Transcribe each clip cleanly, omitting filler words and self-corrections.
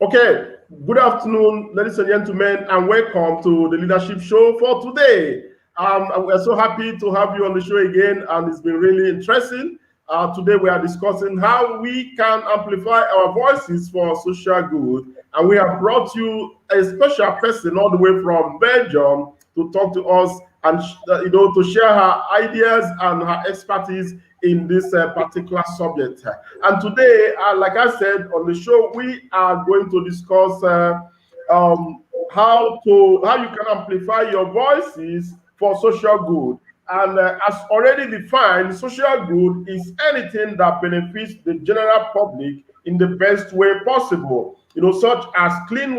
Okay, good afternoon, ladies and gentlemen, and welcome to the Leadership Show for today. We're so happy to have you on the show again, and it's been really interesting. Today, we are discussing how we can amplify our voices for social good, and we have brought you a special person all the way from Belgium to talk to us and to share her ideas and her expertise in this particular subject. And today, like I said on the show, we are going to discuss how you can amplify your voices for social good. And as already defined, social good is anything that benefits the general public in the best way possible. Such as clean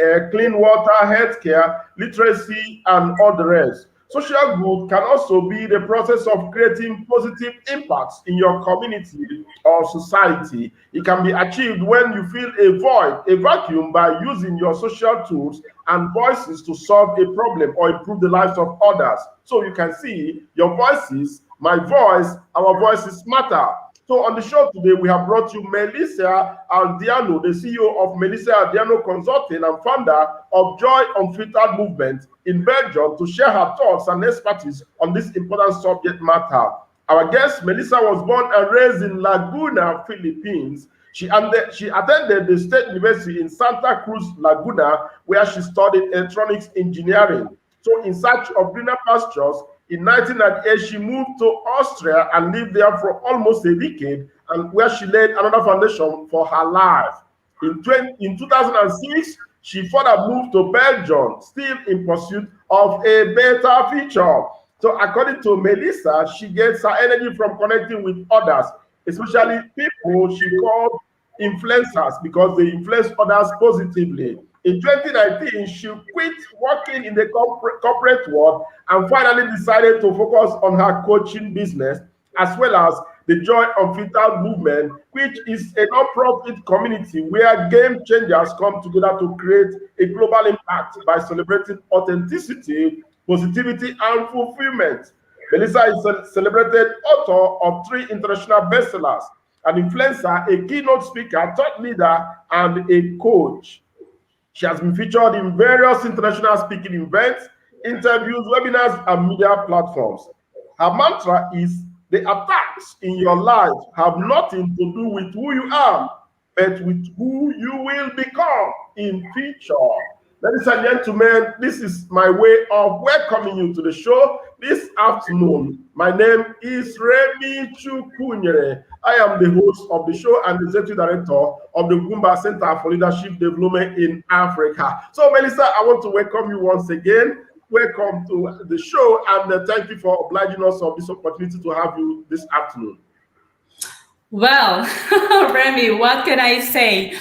air, clean water, healthcare, literacy, and all the rest. Social good can also be the process of creating positive impacts in your community or society. It can be achieved when you fill a void, a vacuum, by using your social tools and voices to solve a problem or improve the lives of others. So you can see your voices, my voice, our voices matter. So on the show today, we have brought you Melysa Aldiano, the CEO of Melysa Aldiano Consulting and founder of Joy Unfiltered Movement in Belgium, to share her thoughts and expertise on this important subject matter. Our guest, Melysa, was born and raised in Laguna, Philippines. She attended the State University in Santa Cruz Laguna, where she studied electronics engineering. So in search of greener pastures, in 1998, she moved to Austria and lived there for almost a decade, and where she laid another foundation for her life. In 2006, she further moved to Belgium, still in pursuit of a better future. So according to Melysa, she gets her energy from connecting with others, especially people she called influencers, because they influence others positively. In 2019, she quit working in the corporate world and finally decided to focus on her coaching business, as well as the Joy Unfiltered Movement, which is a non-profit community where game changers come together to create a global impact by celebrating authenticity, positivity, and fulfillment. Melysa is a celebrated author of 3 international bestsellers, an influencer, a keynote speaker, thought leader, and a coach. She has been featured in various international speaking events, interviews, webinars, and media platforms. Her mantra is, the attacks in your life have nothing to do with who you are, but with who you will become in future. Ladies and gentlemen, this is my way of welcoming you to the show this afternoon. My name is Remy Chukunyere. I am the host of the show and executive director of the Ugwumba Center for Leadership Development in Africa. So, Melysa, I want to welcome you once again. Welcome to the show, and thank you for obliging us of this opportunity to have you this afternoon. Well, Remy, what can I say?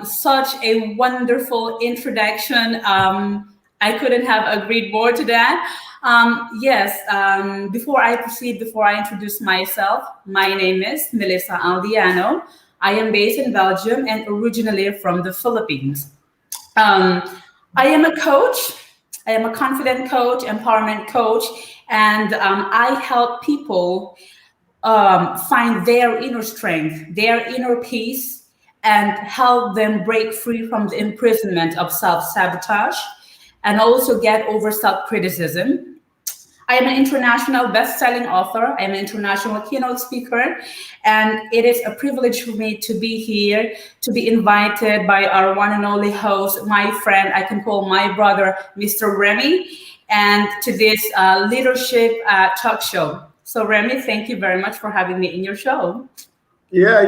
Such a wonderful introduction. I couldn't have agreed more to that. Yes, before I proceed, before I introduce myself, my name is Melysa Aldiano. I am based in Belgium and originally from the Philippines. I am a coach. I am a confident coach, empowerment coach, and I help people find their inner strength, their inner peace, and help them break free from the imprisonment of self-sabotage and also get over self-criticism. I am an international best-selling author. I am an international keynote speaker, and it is a privilege for me to be here, to be invited by our one and only host, my friend, I can call my brother, Mr. Remy, and to this leadership talk show. So Remy, thank you very much for having me in your show. Yeah.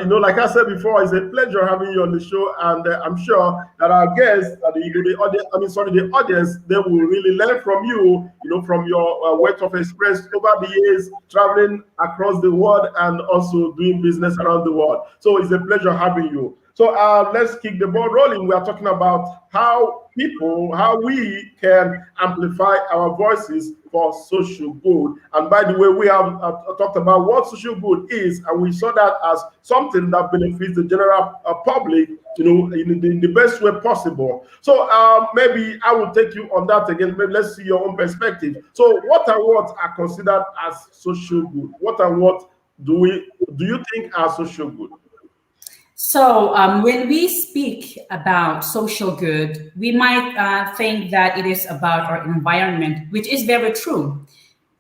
Like I said before, it's a pleasure having you on the show, and I'm sure that our guests, the audience, they will really learn from you. From your wealth of experience over the years, traveling across the world and also doing business around the world. So it's a pleasure having you. So let's kick the ball rolling. We are talking about how we can amplify our voices for social good. And by the way, we have talked about what social good is, and we saw that as something that benefits the general public, in the best way possible. So maybe I will take you on that again. Maybe let's see your own perspective. So what are considered as social good? What do you think are social good? So, when we speak about social good, we might think that it is about our environment, which is very true.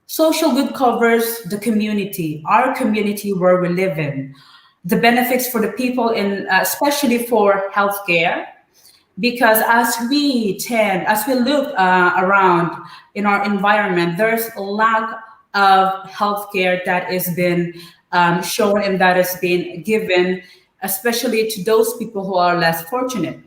Social good covers the community, our community where we live in, the benefits for the people in, especially for healthcare, because as we look around in our environment, there's a lack of healthcare that has been shown and that has been given, especially to those people who are less fortunate.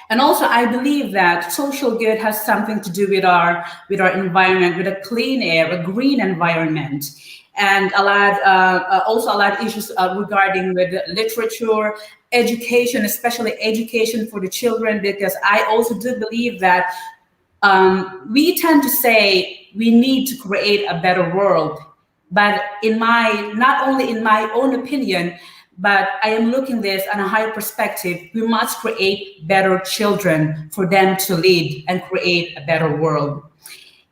And also, I believe that social good has something to do with our environment, with a clean air, a green environment, and also a lot of issues regarding with literature, education, especially education for the children, because I also do believe that we tend to say we need to create a better world, but in my not only in my own opinion, but I am looking this on a higher perspective. We must create better children for them to lead and create a better world.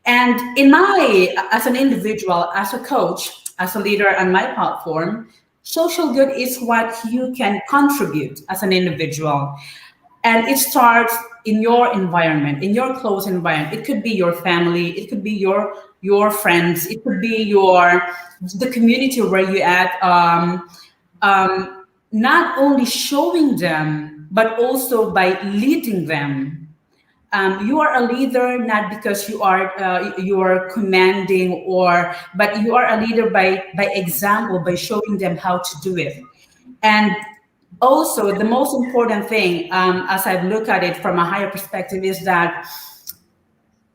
And as an individual, as a coach, as a leader on my platform, social good is what you can contribute as an individual. And it starts in your environment, in your close environment. It could be your family, it could be your friends, it could be the community where you at. Not only showing them, but also by leading them. You are a leader not because you are commanding, but you are a leader by example, by showing them how to do it. And also, the most important thing, as I look at it from a higher perspective, is that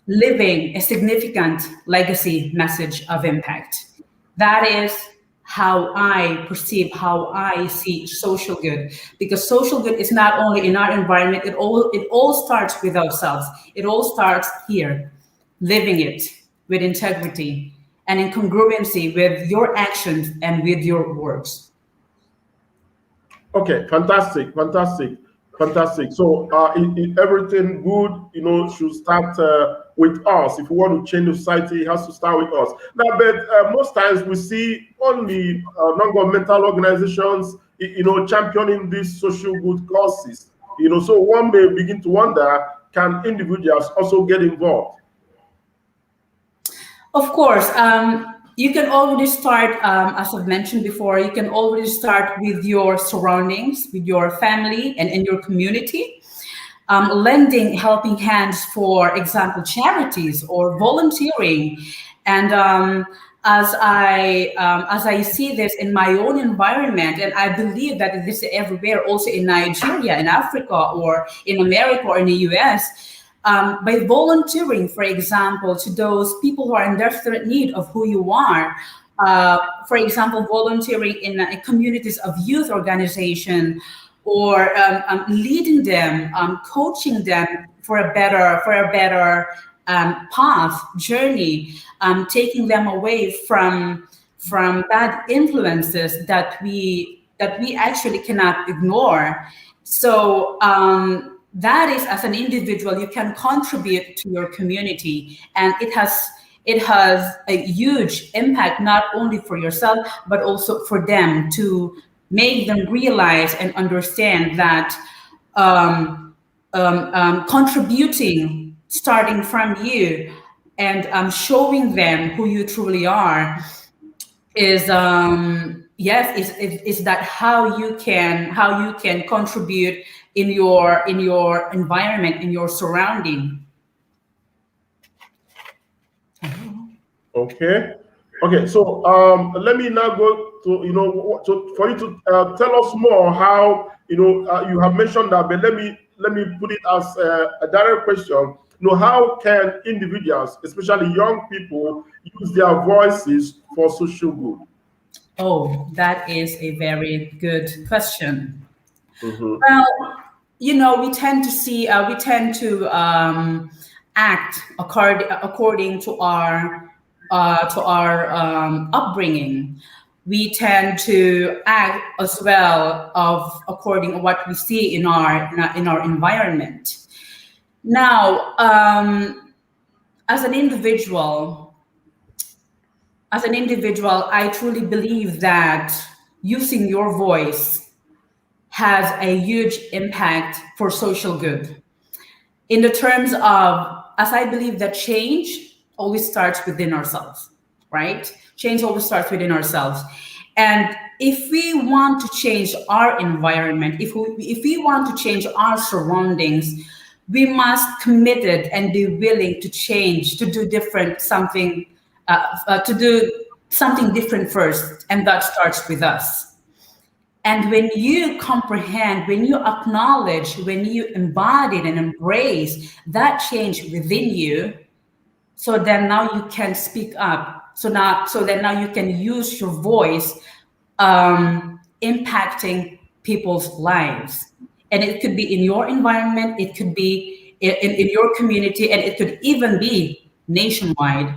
living a significant legacy message of impact. That is how I perceive, how I see social good. Because social good is not only in our environment, it all starts with ourselves. It all starts here, living it with integrity and in congruency with your actions and with your words. Okay, fantastic, fantastic, fantastic. So, everything good, should start with us. If we want to change the society, it has to start with us. Now, but most times we see only non-governmental organizations, championing these social good causes. So one may begin to wonder, can individuals also get involved? Of course, you can already start, as I've mentioned before, you can already start with your surroundings, with your family and in your community. Lending helping hands, for example, charities or volunteering. And as I see this in my own environment, and I believe that this is everywhere, also in Nigeria, in Africa, or in America, or in the US, by volunteering, for example, to those people who are in desperate need of who you are. For example, volunteering in communities of youth organization, or leading them, coaching them for a better path, journey, taking them away from bad influences that we actually cannot ignore. So that is, as an individual, you can contribute to your community, and it has a huge impact, not only for yourself but also for them, to make them realize and understand that contributing, starting from you, and showing them who you truly are, is yes, is that how you can contribute in your environment, in your surrounding. Okay. Okay. So let me now go to for you to tell us more how you have mentioned that, but let me put it as a direct question. How can individuals, especially young people, use their voices for social good? Oh, that is a very good question. Mm-hmm. Well, we tend to act according to our upbringing. We tend to act as well of according to what we see in our environment. Now, as an individual, I truly believe that using your voice has a huge impact for social good. In the terms of, as I believe that change always starts within ourselves, right? Change always starts within ourselves. And if we want to change our environment, if we want to change our surroundings, we must commit it and be willing to change, to do different something, to do something different first, and that starts with us. And when you comprehend, when you acknowledge, when you embody and embrace that change within you, so then now you can speak up. So then now you can use your voice, impacting people's lives. And it could be in your environment, it could be in your community, and it could even be nationwide,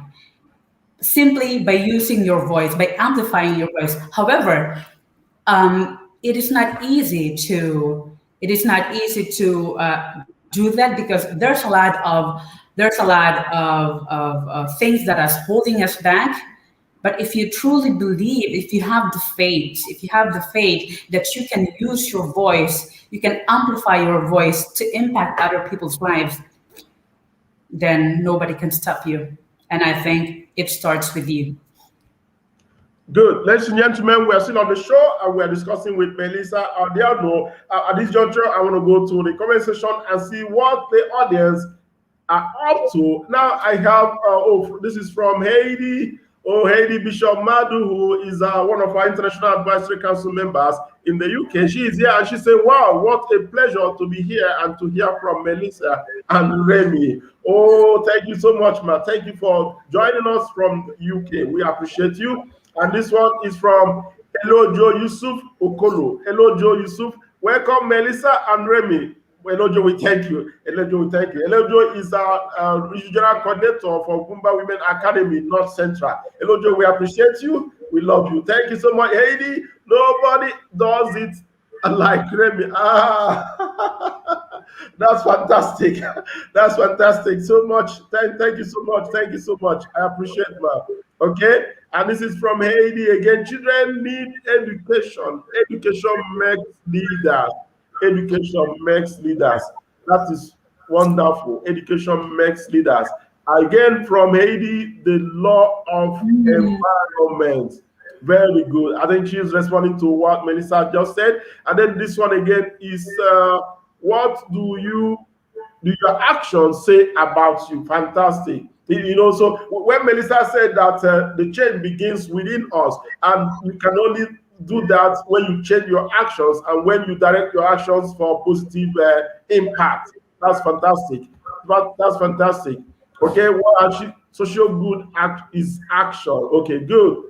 simply by using your voice, by amplifying your voice. However, it is not easy to do that, because there's a lot of things that are holding us back. But if you truly believe, if you have the faith that you can use your voice, you can amplify your voice to impact other people's lives, then nobody can stop you. And I think it starts with you. Good. Ladies and gentlemen, we are still on the show and we are discussing with Melysa Aldiano. At this juncture, I want to go to the comment section and see what the audience are up to. Now I have, this is from Haiti. Oh, Haiti Bishop Madu, who is one of our International Advisory Council members in the UK. She is here and she said, wow, what a pleasure to be here and to hear from Melysa and Remy. Oh, thank you so much, ma. Thank you for joining us from UK. We appreciate you. And this one is from Elojo Yusuf Okolo. Elojo Yusuf, welcome Melysa and Remy. Elojo, we thank you. Elojo, we thank you. Elojo is our regional coordinator for Ugwumba Women Academy, North Central. Elojo, we appreciate you. We love you. Thank you so much. Haiti, nobody does it like Remy. That's fantastic. That's fantastic. So much. Thank you so much. Thank you so much. I appreciate that. Okay. And this is from Haiti again. Children need education. Education makes leaders. Education makes leaders. That is wonderful. Education makes leaders. Again, from Haiti, the law of environment. Very good. I think she's responding to what Melysa just said. And then this one again is what do your actions say about you? Fantastic. You know, so when Melysa said that the change begins within us, and you can only do that when you change your actions and when you direct your actions for positive impact. That's fantastic. That's fantastic. Okay, well, actually, social good act is action. Okay, good.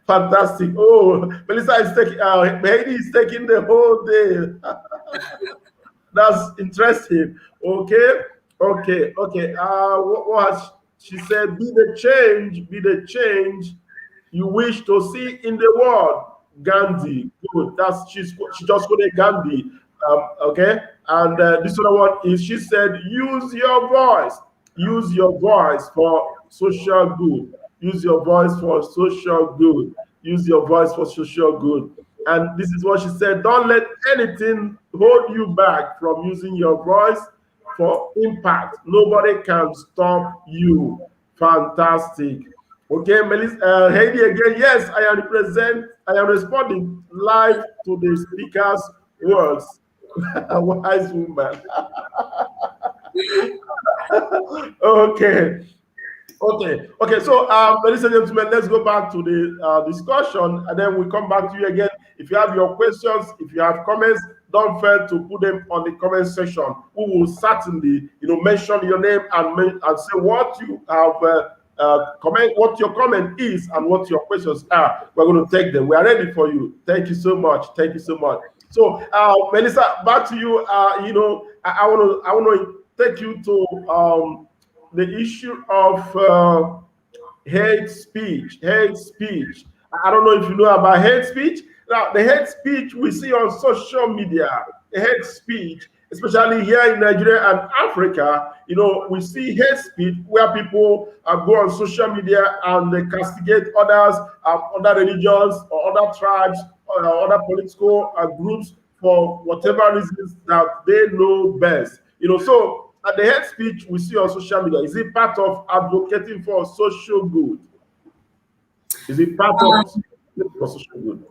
Fantastic. Oh, Melysa is taking, Haiti is taking the whole day. That's interesting. Okay. What she said, be the change you wish to see in the world. Gandhi. Good. She just quoted Gandhi. Okay. And this other one is, she said, use your voice. Use your voice for social good. Use your voice for social good. Use your voice for social good. And this is what she said, don't let anything hold you back from using your voice for impact. Nobody can stop you. Fantastic. Okay, Melysa, Haiti again. Yes, I am responding live to the speaker's words. Wise woman. Okay. So, ladies and gentlemen, let's go back to the discussion, and then we come back to you again. If you have your questions, if you have comments, don't fail to put them on the comment section. We will certainly, mention your name and say what you have comment, what your comment is, and what your questions are. We're going to take them. We are ready for you. Thank you so much. Thank you so much. So, Melysa, back to you. I want to take you to the issue of hate speech. Hate speech. I don't know if you know about hate speech. Now, the hate speech we see on social media, the hate speech, especially here in Nigeria and Africa, we see hate speech where people go on social media and they castigate others, other religions or other tribes, other political groups for whatever reasons that they know best. So at the hate speech we see on social media, is it part of advocating for social good? Is it part of for social good?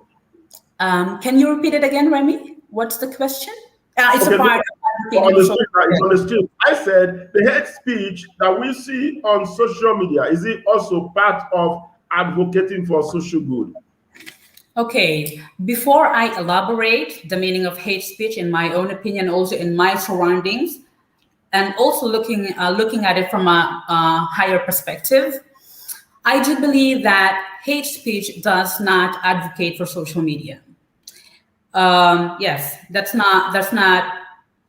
Can you repeat it again, Remy? What's the question? It's a Okay, part of advocating for on the social street, that is good. on the street. I said the hate speech that we see on social media, is it also part of advocating for social good? Okay, before I elaborate the meaning of hate speech, in my own opinion, also in my surroundings, and also looking at it from a higher perspective, I do believe that hate speech does not advocate for social media. Yes, that's not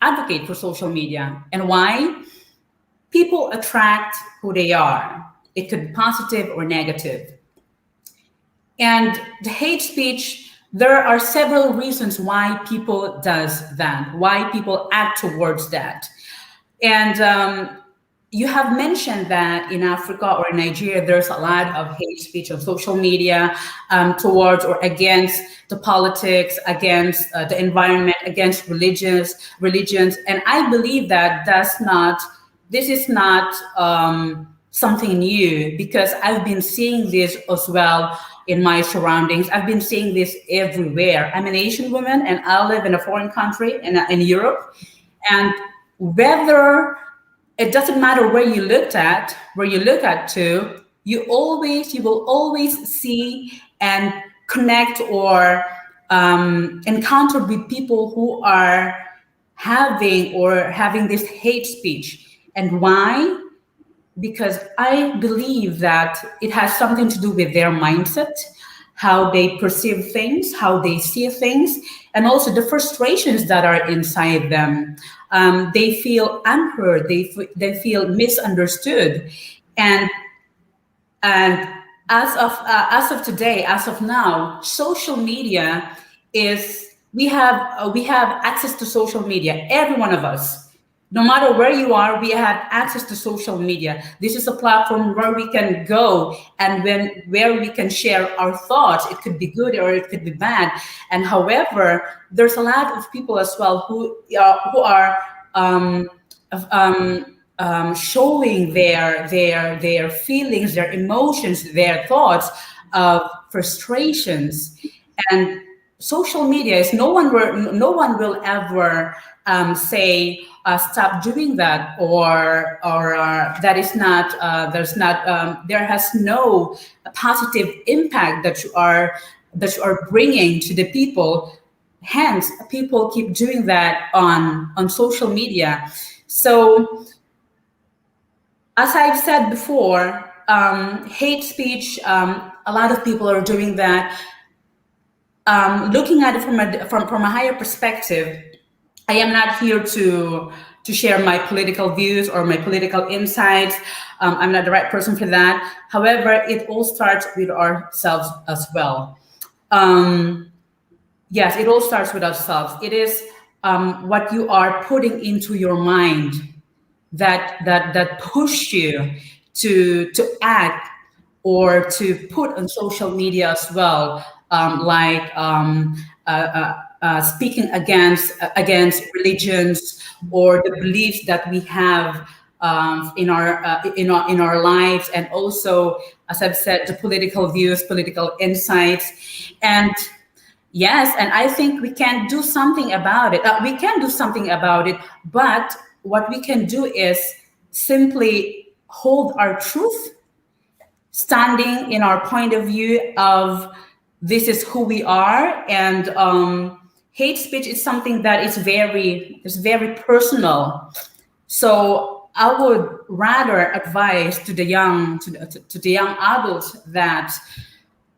advocate for social media. And why? People attract who they are. It could be positive or negative. And the hate speech, there are several reasons why people does that, why people act towards that. And you have mentioned that in Africa or in Nigeria, there's a lot of hate speech on social media towards or against the politics, against the environment, against religions. And I believe that this is not something new, because I've been seeing this as well in my surroundings. I've been seeing this everywhere. I'm an Asian woman and I live in a foreign country in Europe. And whether it doesn't matter where you look at to, you will always see and connect or encounter with people who are having this hate speech. And why? Because I believe that it has something to do with their mindset, how they perceive things, how they see things, and also the frustrations that are inside them. They feel unheard, they feel misunderstood. And and as of today, as of now, social media is we have access to social media. Every one of us, no matter where you are, we have access to social media. This is a platform where we can go and where we can share our thoughts. It could be good or it could be bad. And however, there's a lot of people as well who are showing their feelings, their emotions, their thoughts of frustrations. And social media is no one will ever say stop doing that, or that is not there has no positive impact that you are bringing to the people. Hence, people keep doing that on social media. So as I've said before, hate speech, a lot of people are doing that. Looking at it from a higher perspective, I am not here to share my political views or my political insights. I'm not the right person for that. However, it all starts with ourselves as well. Yes, it all starts with ourselves. It is what you are putting into your mind that push you to act or to put on social media as well, speaking against religions or the beliefs that we have in our lives, and also, as I've said, the political views, political insights. And yes, and I think we can do something about it. We can do something about it, but what we can do is simply hold our truth, standing in our point of view of this is who we are. And hate speech is something that is very personal. So I would rather advise to the young adults that,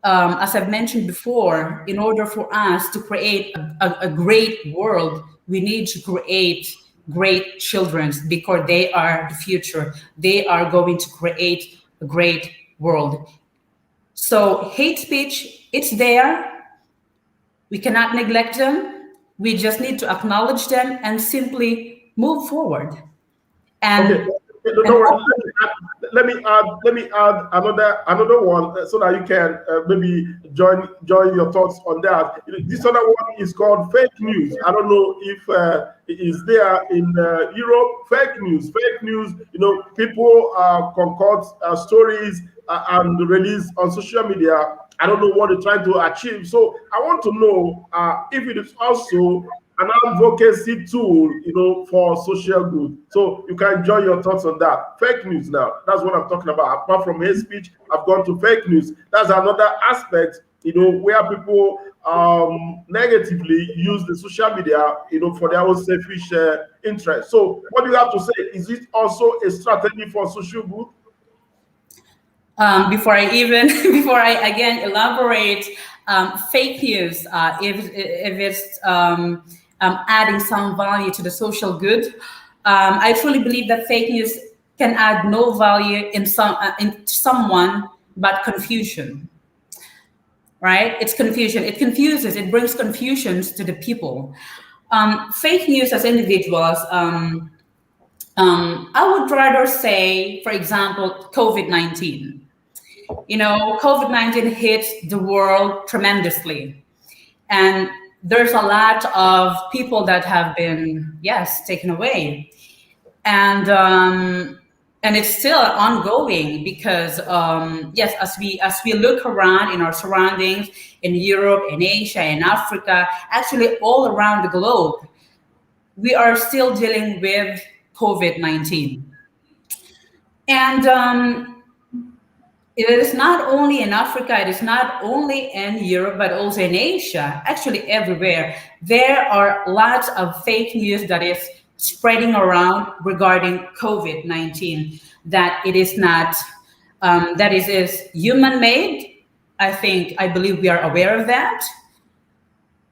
as I've mentioned before, in order for us to create a great world, we need to create great children, because they are the future. They are going to create a great world. So hate speech, it's there. We cannot neglect them. We just need to acknowledge them and simply move forward. And Okay, No, And don't worry. Let me add another one so that you can maybe join your thoughts on that. This other one is called fake news. I don't know if it is there in Europe. Fake news. Fake news. People concoct stories and release on social media. I don't know what they're trying to achieve. So I want to know if it is also an advocacy tool, for social good. So you can enjoy your thoughts on that. Fake news now. That's what I'm talking about. Apart from hate speech, I've gone to fake news. That's another aspect, where people negatively use the social media, for their own selfish interest. So what do you have to say? Is it also a strategy for social good? Before I even before I again elaborate, fake news, if it's adding some value to the social good, I truly believe that fake news can add no value in someone but confusion. Right? It's confusion. It confuses. It brings confusions to the people. Fake news as individuals. I would rather say, for example, COVID-19. COVID-19 hit the world tremendously. And there's a lot of people that have been, yes, taken away. And it's still ongoing because, yes, as we look around in our surroundings, in Europe, in Asia, in Africa, actually all around the globe, we are still dealing with COVID-19. And it is not only in Africa, it is not only in Europe, but also in Asia, actually everywhere. There are lots of fake news that is spreading around regarding COVID-19, that it is not, that is human-made. I believe we are aware of that.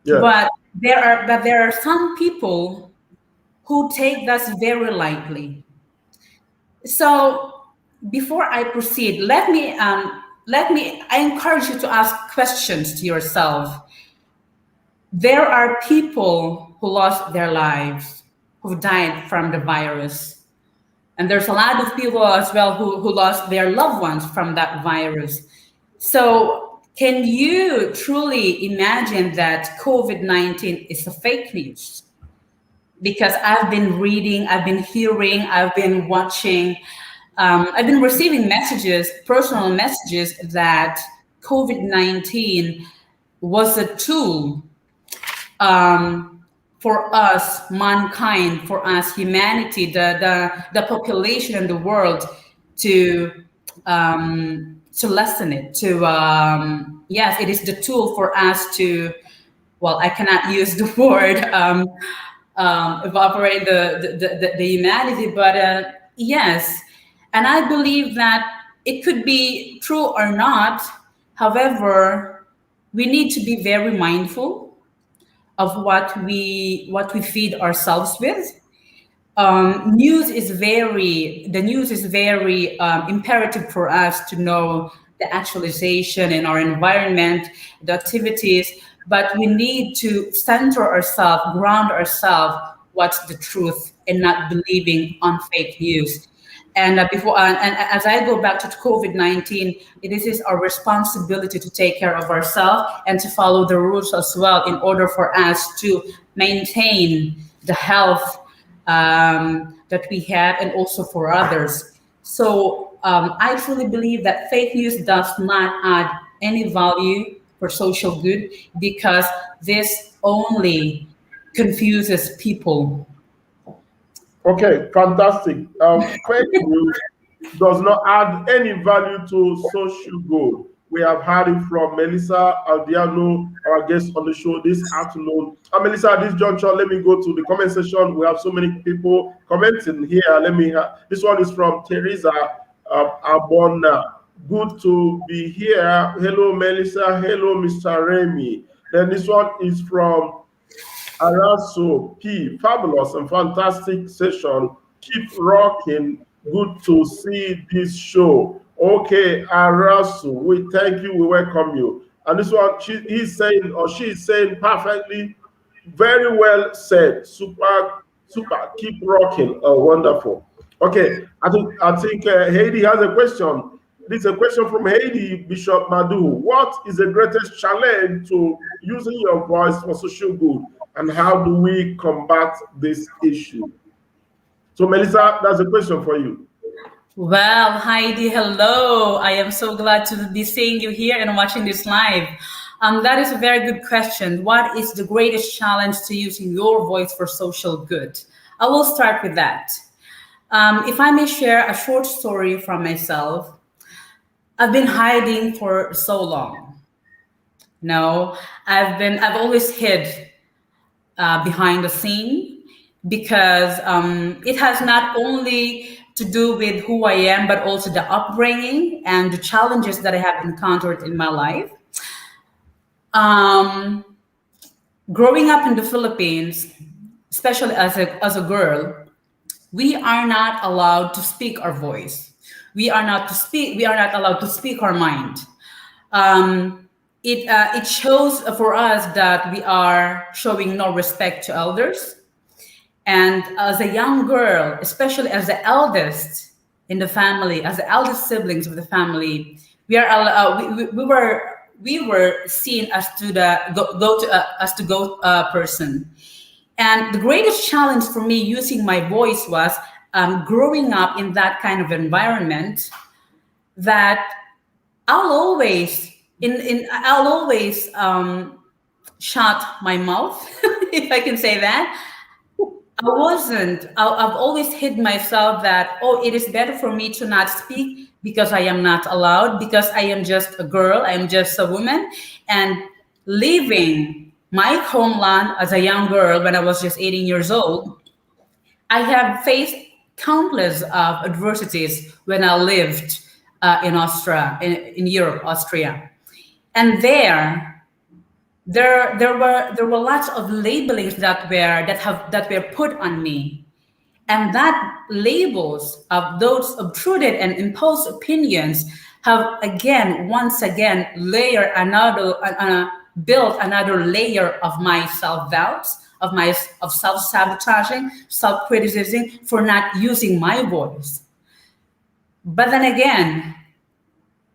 Yeah. But there are some people who take this very lightly. So before I proceed, I encourage you to ask questions to yourself. There are people who lost their lives, who died from the virus. And there's a lot of people as well who lost their loved ones from that virus. So can you truly imagine that COVID-19 is a fake news? Because I've been reading, I've been hearing, I've been watching, I've been receiving messages, personal messages, that COVID-19 was a tool for us, mankind, for us, humanity, the population in the world, to lessen it. Yes, it is the tool for us to. Well, I cannot use the word evaporate the humanity, but yes, and I believe that it could be true or not. However, we need to be very mindful of what we feed ourselves with. The news is very imperative for us to know the actualization in our environment, the activities, but we need to center ourselves, ground ourselves, what's the truth, and not believing on fake news. And as I go back to COVID-19, it is our responsibility to take care of ourselves and to follow the rules as well, in order for us to maintain the health that we have, and also for others. So I truly believe that fake news does not add any value for social good, because this only confuses people. Okay, fantastic. Fake news does not add any value to social good. We have heard it from Melysa Aldiano, our guest on the show this afternoon. And Melysa, at this juncture, let me go to the comment section. We have so many people commenting here. This one is from Teresa Abona. Good to be here. Hello, Melysa. Hello, Mr. Remy. Then this one is from Araso P. Fabulous and fantastic session. Keep rocking. Good to see this show. Okay, Arasu, we thank you. We welcome you. And this one, she is saying perfectly, very well said. Super, super. Keep rocking. Oh, wonderful. Okay, I think Heidi has a question. This is a question from Heidi Bishop Madu. What is the greatest challenge to using your voice for social good, and how do we combat this issue? So, Melissa, that's a question for you. Well, Heidi, hello. I am so glad to be seeing you here and watching this live. That is a very good question. What is the greatest challenge to using your voice for social good? I will start with that. If I may share a short story from myself, I've been hiding for so long. No, I've always hid behind the scene because it has not only to do with who I am, but also the upbringing and the challenges that I have encountered in my life. Um, Growing up in the Philippines, especially as a girl, we are not allowed to speak our voice. We are not allowed to speak our mind. It shows for us that we are showing no respect to elders. And as a young girl, especially as the eldest in the family, as the eldest siblings of the family, we were seen as to the go to as to go person. And the greatest challenge for me using my voice was growing up in that kind of environment that I'll always I'll always shut my mouth, if I can say that. I wasn't. I've always hid myself that, oh, it is better for me to not speak because I am not allowed, because I am just a girl, I am just a woman. And leaving my homeland as a young girl when I was just 18 years old, I have faced countless of adversities when I lived in Austria, in Europe, Austria. And there were lots of labelings that were put on me, and that labels of those obtruded and imposed opinions have again once again built another layer of my self-doubts, of self-sabotaging, self-criticism for not using my voice. But then again,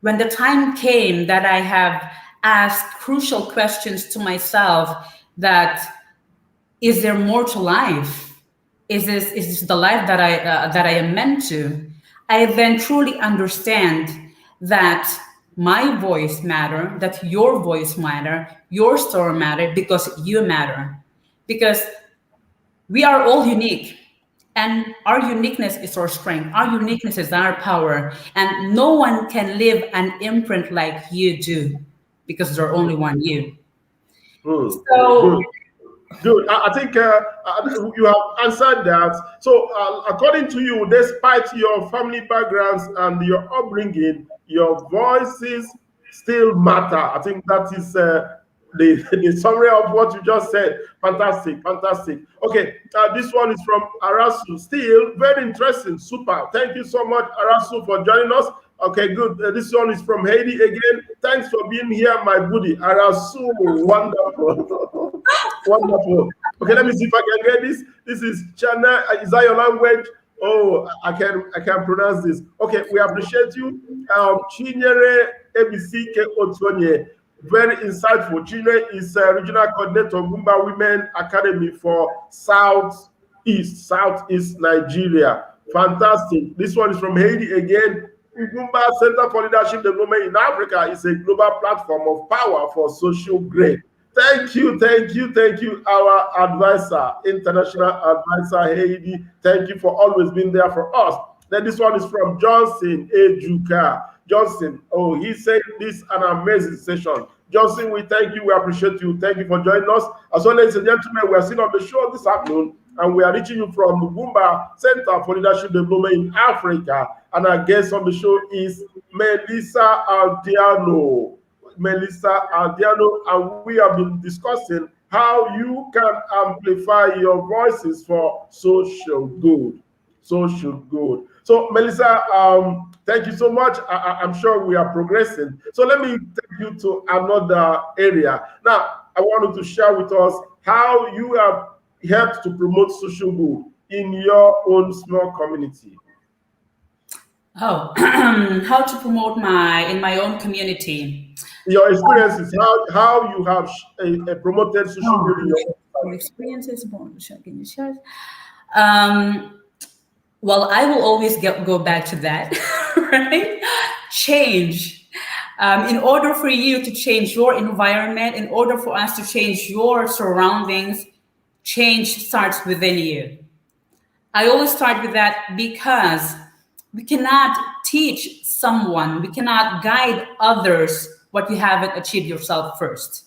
when the time came that I have asked crucial questions to myself, that is there more to life? Is this the life that I am meant to? I then truly understand that my voice matter, that your voice matter, your story matter, because you matter. Because we are all unique, and our uniqueness is our strength. Our uniqueness is our power, and no one can leave an imprint like you do, because there's only one you. Hmm. So Good. Good. I think you have answered that. So, according to you, despite your family backgrounds and your upbringing, your voices still matter. I think that is the summary of what you just said. Fantastic, fantastic. Okay, this one is from Arasu. Still very interesting. Super. Thank you so much, Arasu, for joining us. Okay, good. This one is from Haiti again. Thanks for being here, my buddy. Arasu, wonderful. Wonderful. Okay, let me see if I can get this. This is China. Is that your language? Oh, I can pronounce this. Okay, we appreciate you. Chinyere Ebisike Otonye. Very insightful. Chinyere is regional coordinator of Ugwumba Women Academy for Southeast Nigeria. Fantastic. This one is from Haiti again. Ugwumba Center for Leadership Development in Africa is a global platform of power for social great. Thank you, thank you, thank you, our advisor, international advisor, Haiti. Thank you for always being there for us. Then this one is from Johnson Ejuka. Johnson, oh, he said this an amazing session. Johnson, we thank you, we appreciate you. Thank you for joining us. As well, ladies and gentlemen, we are still on the show this afternoon, and we are reaching you from the Ugwumba Center for Leadership Development in Africa. And our guest on the show is Melysa Aldiano. Melysa Aldiano, and we have been discussing how you can amplify your voices for social good. Social good. So, Melysa, thank you so much. I'm sure we are progressing. So, let me take you to another area. Now, I want you to share with us how you have helped to promote social good in your own small community. Oh, how to promote my in my own community. Your experiences, how you have promoted social good in your Oh, from experiences, can you share? Um, well, I will always go back to that, right? Change. In order for you to change your environment, in order for us to change your surroundings, change starts within you. I always start with that because we cannot teach someone, we cannot guide others what you haven't achieved yourself first.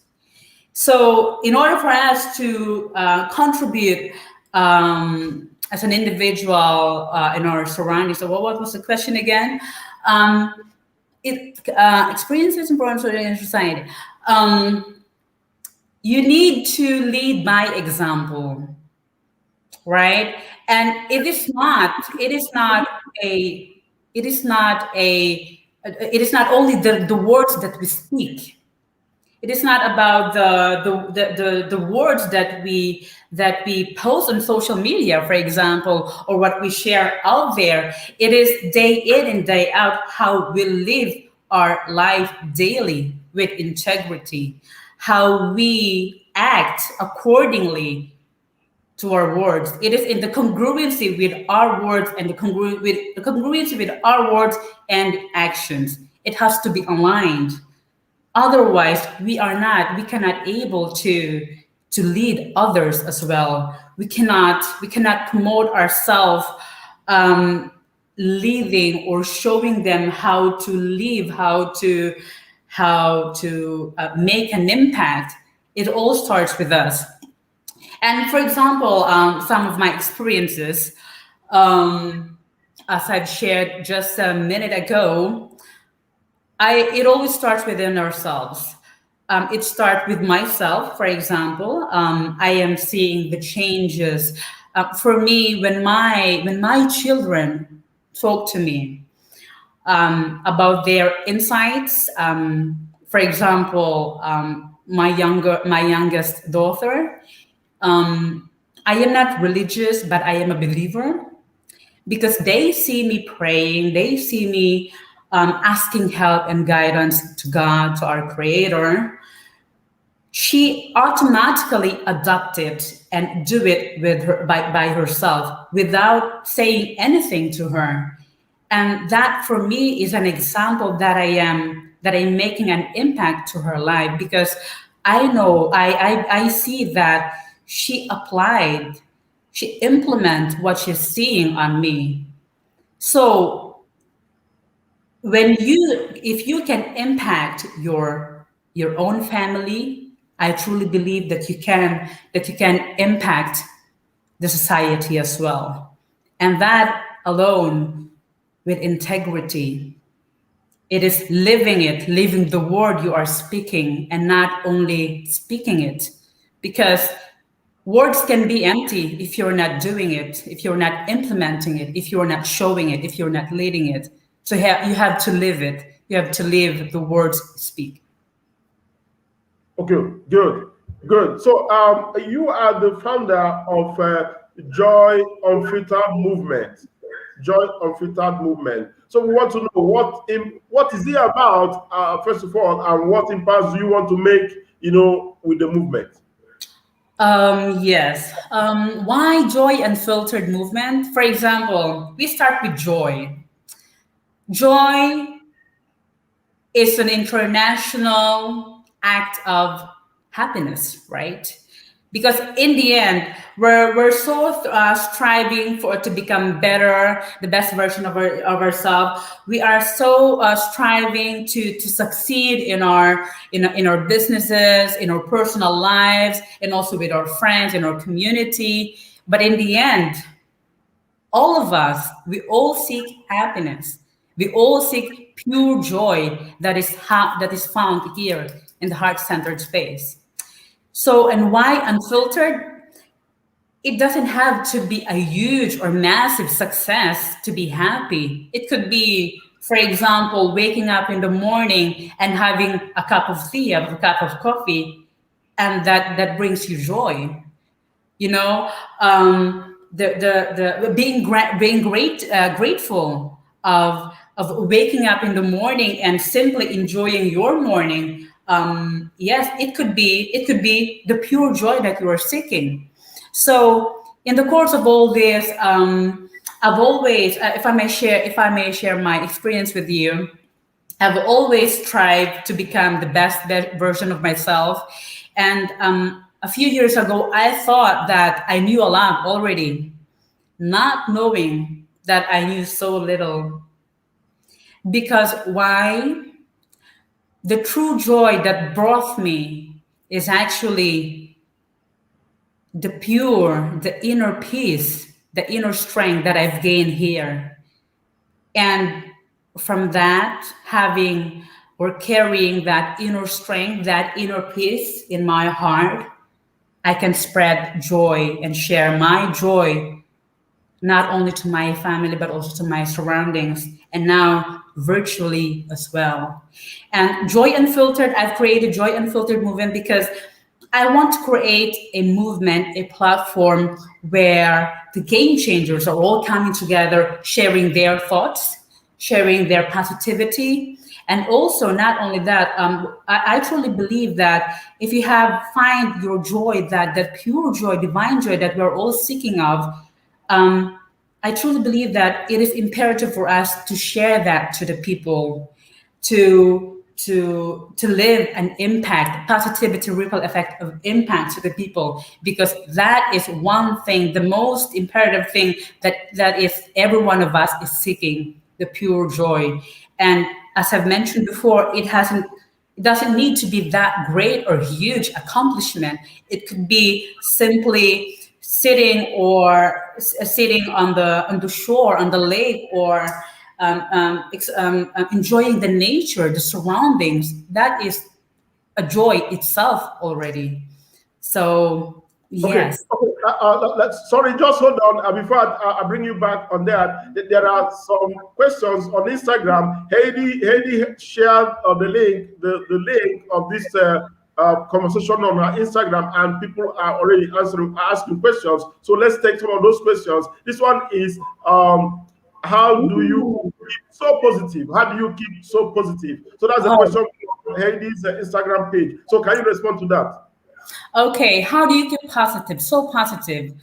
So, in order for us to contribute as an individual in our surroundings, so what was the question again? Um, experiences important in society. Um, you need to lead by example, right? And a, it is not a, it is not only the words that we speak. It is not about the words that we post on social media, for example, or what we share out there. It is day in and day out how we live our life daily with integrity, how we act accordingly to our words. It is in the congruency with our words and the congruency with our words and actions. It has to be aligned. Otherwise, we cannot able to lead others as well. We cannot promote ourselves um, leading or showing them how to live, how to make an impact. It all starts with us. And for example, some of my experiences, um, as I've shared just a minute ago, it always starts within ourselves. It starts with myself, for example. I am seeing the changes. For me, when my children talk to me about their insights, for example, my youngest daughter, I am not religious, but I am a believer because they see me praying, they see me asking help and guidance to God, to our Creator. She automatically adopt it and do it with her by herself without saying anything to her. And that for me is an example that I'm making an impact to her life because I know I see that she applied, she implement what she's seeing on me. So when you if you can impact your own family, I truly believe that you can impact the society as well. And that alone with integrity, it is living the word you are speaking and not only speaking it, because words can be empty if you're not doing it, if you're not implementing it, if you're not showing it, if you're not leading it. So you have to live it. You have to live the words speak. Okay, good, good. So, you are the founder of Joy Unfiltered Movement. Joy Unfiltered Movement. So, we want to know what is it about, first of all, and what impact do you want to make, with the movement? Yes. Why joy and filtered movement? For example, we start with joy. Joy is an international act of happiness, right? Because in the end, we're so striving for to become better, the best version of ourselves. We are so striving to succeed in our businesses, in our personal lives, and also with our friends, in our community. But in the end, all of us, we all seek happiness. We all seek pure joy that is found here in the heart-centered space. So, and why unfiltered? It doesn't have to be a huge or massive success to be happy. It could be, for example, waking up in the morning and having a cup of tea, a cup of coffee, and that brings you joy. You know, the being grateful of of waking up in the morning and simply enjoying your morning. Yes, it could be the pure joy that you are seeking. So in the course of all this, I've always, if I may share my experience with you, I've always tried to become the best version of myself. And a few years ago, I thought that I knew a lot already, not knowing that I knew so little. Because why? The true joy that brought me is actually the inner peace, the inner strength that I've gained here. And from that, having or carrying that inner strength, that inner peace in my heart, I can spread joy and share my joy not only to my family but also to my surroundings, and now virtually as well. And Joy Unfiltered, I've created Joy Unfiltered movement because I want to create a movement, a platform where the game changers are all coming together, sharing their thoughts, sharing their positivity. And also, not only that, I truly believe that if you find your joy, that pure joy, divine joy that we're all seeking of, I truly believe that it is imperative for us to share that to the people, to live an impact, positivity ripple effect of impact to the people, because that is one thing, the most imperative thing that is every one of us is seeking, the pure joy. And as I've mentioned before, it doesn't need to be that great or huge accomplishment. It could be simply sitting on the shore, on the lake, or enjoying the nature, the surroundings. That is a joy itself already. So Okay, yes. okay. Sorry, just hold on. Before I bring you back on that, there are some questions on Instagram. Heidi shared the link of this conversation on her Instagram, and people are already asking questions. So let's take some of those questions. This one is, how do you keep so positive? How do you keep so positive? So that's a Oh, question on Heidi's Instagram page. So can you respond to that? okay. How do you keep positive? So positive.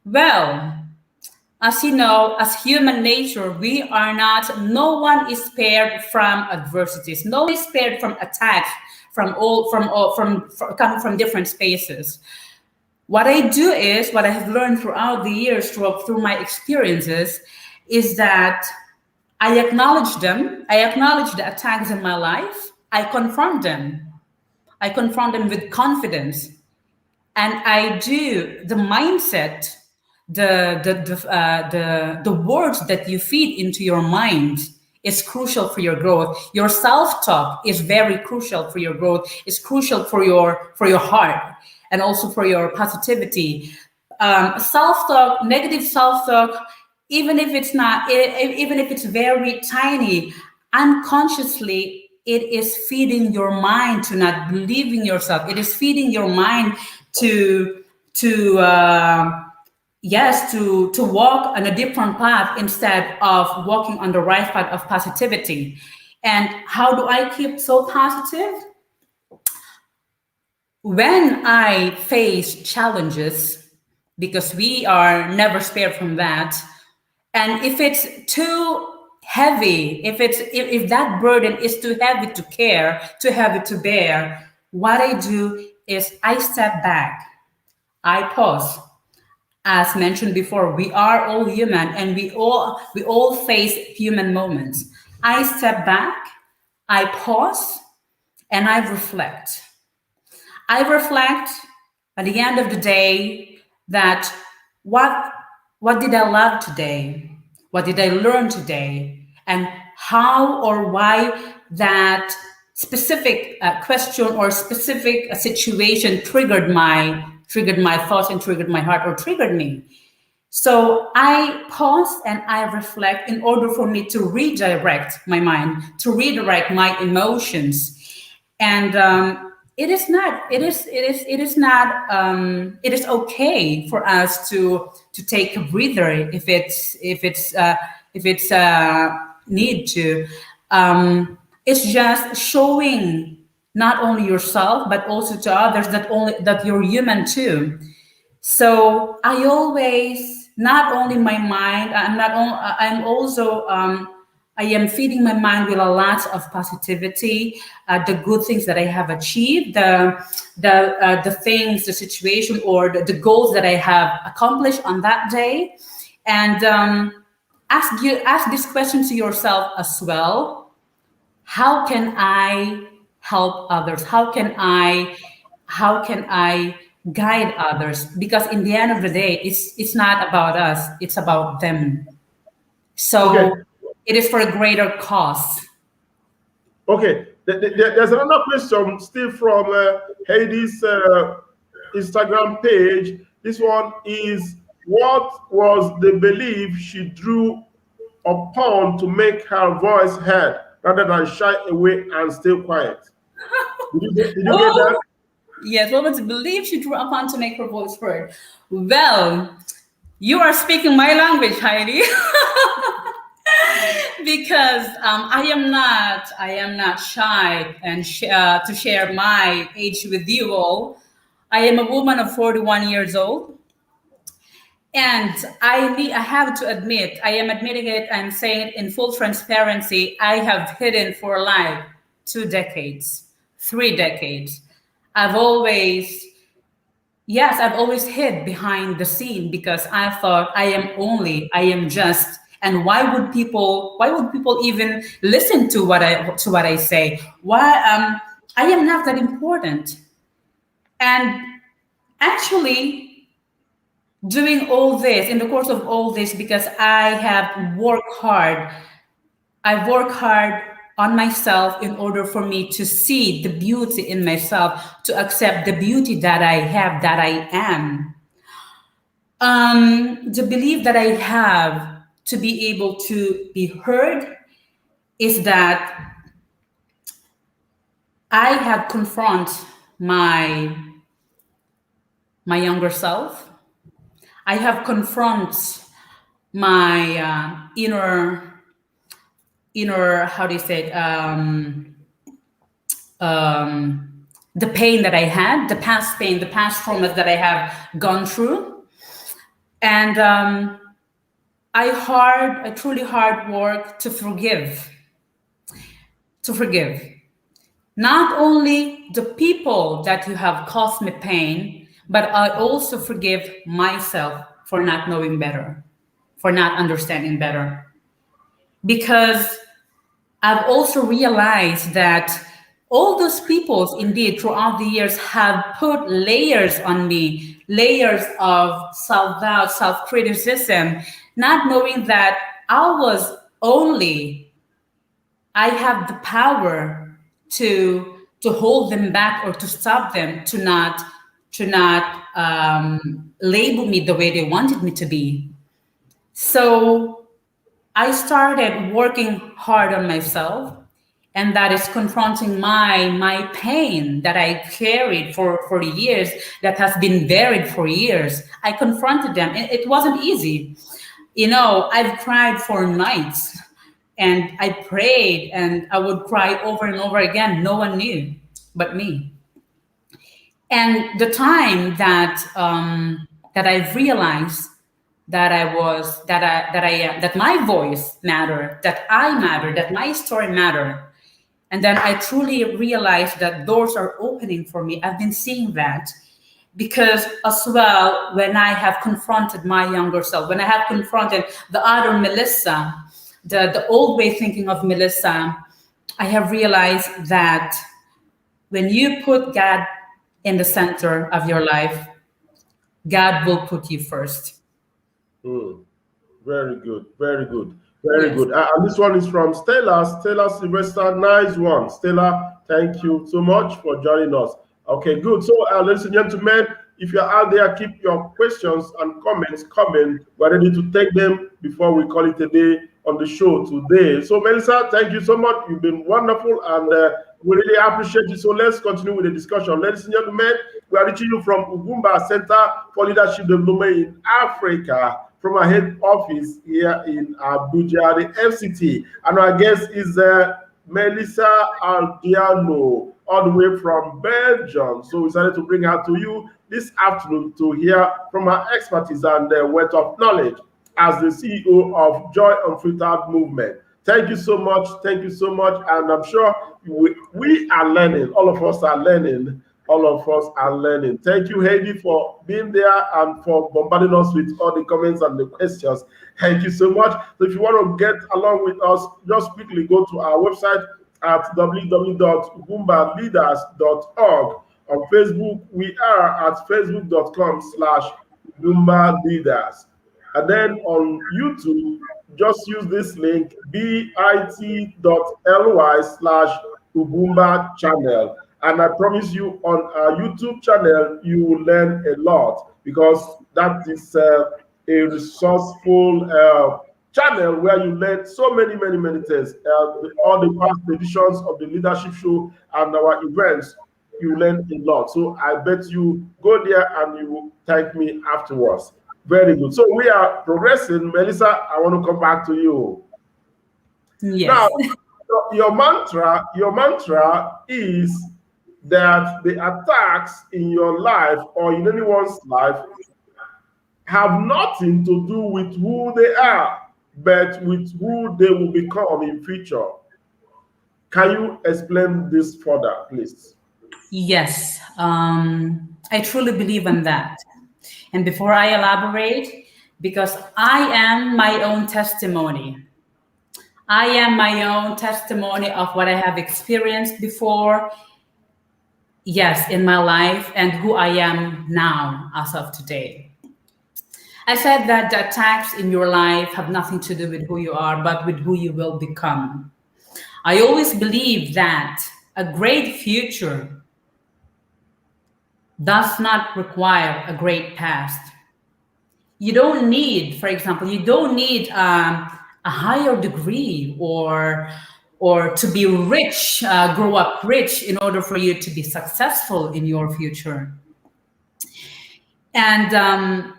Well, as you know, as human nature, no one is spared from adversities. No one is spared from attacks from coming from different spaces. What I have learned throughout the years, through my experiences, is that I acknowledge them. I acknowledge the attacks in my life. I confront them. I confront them with confidence, and I do the mindset, the words that you feed into your mind is crucial for your growth. Your self-talk is very crucial for your growth. It's crucial for your heart and also for your positivity. Self-talk, negative self-talk, even if it's very tiny, unconsciously it is feeding your mind to not believe in yourself. It is feeding your mind to yes, to walk on a different path instead of walking on the right path of positivity. And how do I keep so positive? When I face challenges, because we are never spared from that, and if it's too heavy, if that burden is too heavy to care, too heavy to bear, what I do is I step back, I pause. As mentioned before, we are all human, and we all face human moments. I step back, I pause, and I reflect at the end of the day that what what did I love today? What did I learn today? And how or why that specific question or specific situation triggered my thoughts and triggered my heart or triggered me. So I pause and I reflect in order for me to redirect my mind, to redirect my emotions. And it is okay for us to take a breather if it's need to. It's just showing not only yourself but also to others that you're human too. So I always, not only my mind, I'm also, I am feeding my mind with a lot of positivity, the good things that I have achieved, the things, the situation, or the goals that I have accomplished on that day. And ask this question to yourself as well: how can I help others? How can I guide others? Because in the end of the day, it's not about us, it's about them. Okay, So it is for a greater cause. okay. There's another question still from Heidi's Instagram page. This one is: what was the belief she drew upon to make her voice heard rather than shy away and stay quiet? Did you get that? Oh, yes, what was the belief she drew upon to make her voice heard? Well, you are speaking my language, Heidi. Because I am not shy and to share my age with you all. I am a woman of 41 years old, and I have to admit, I am admitting it and saying it in full transparency. I have hidden for like 2 decades, 3 decades. I've always Yes, I've always hid behind the scene because I thought I am just, and why would people even listen to what I say? Why I am not that important. And actually, doing all this in the course of all this, because I work hard on myself in order for me to see the beauty in myself, to accept the beauty that I have, that I am. The belief that I have to be able to be heard is that I have confront my my younger self. I have confront my inner, how do you say it, the pain that I had, the past pain, the past traumas that I have gone through, and I truly hard work to forgive not only the people that you have caused me pain, but I also forgive myself for not knowing better, for not understanding better, because I've also realized that all those peoples, indeed, throughout the years, have put layers on me, layers of self doubt, self criticism, not knowing that I was only, I have the power to hold them back or to stop them, to not label me the way they wanted me to be. So I started working hard on myself, and that is confronting my pain that I carried for years, that has been buried for years. I confronted them. It wasn't easy. I've cried for nights, and I prayed, and I would cry over and over again. No one knew but me. And the time that I've realized that my voice mattered, that I matter, that my story matter, and then I truly realized that doors are opening for me. I've been seeing that because, as well, when I have confronted my younger self, when I have confronted the other Melysa, the old way thinking of Melysa, I have realized that when you put God in the center of your life, God will put you first. Hmm. Very good, very good, very Yes. good. And this one is from Stella. Stella Sylvester, nice one. Stella, thank you so much for joining us. Okay, good. So, ladies and gentlemen, if you're out there, keep your questions and comments coming. We're ready to take them before we call it a day on the show today. So, Melysa, thank you so much. You've been wonderful, and we really appreciate it. So, let's continue with the discussion. Ladies and gentlemen, we are reaching you from Ugwumba Center for Leadership Development in Africa. from our head office here in Abuja, the FCT. And our guest is Melysa Aldiano, all the way from Belgium. So we decided to bring her to you this afternoon to hear from her expertise and wealth of knowledge as the CEO of Joy Unfiltered Movement. Thank you so much. Thank you so much. And I'm sure we are learning. All of us are learning. All of us are learning. Thank you, Heidi, for being there and for bombarding us with all the comments and the questions. Thank you so much. So if you want to get along with us, just quickly go to our website at www.ugwumbaleaders.org. On Facebook, we are at facebook.com/UgwumbaLeaders. And then on YouTube, just use this link, bit.ly/Ugwumba channel. And I promise you, on our YouTube channel, you will learn a lot, because that is a resourceful channel where you learn so many things. All the past editions of the leadership show and our events, you learn a lot. So I bet you go there and you will thank me afterwards. Very good. So we are progressing. Melysa, I want to come back to you. Yes. Now, your mantra is that the attacks in your life or in anyone's life have nothing to do with who they are, but with who they will become in future. Can you explain this further, please? Yes, I truly believe in that. And before I elaborate, because I am my own testimony. I am my own testimony of what I have experienced before, yes, in my life, and who I am now as of today. I said that the attacks in your life have nothing to do with who you are, but with who you will become. I always believe that a great future does not require a great past. You don't need, for example, you don't need a higher degree or to be rich, grow up rich in order for you to be successful in your future. And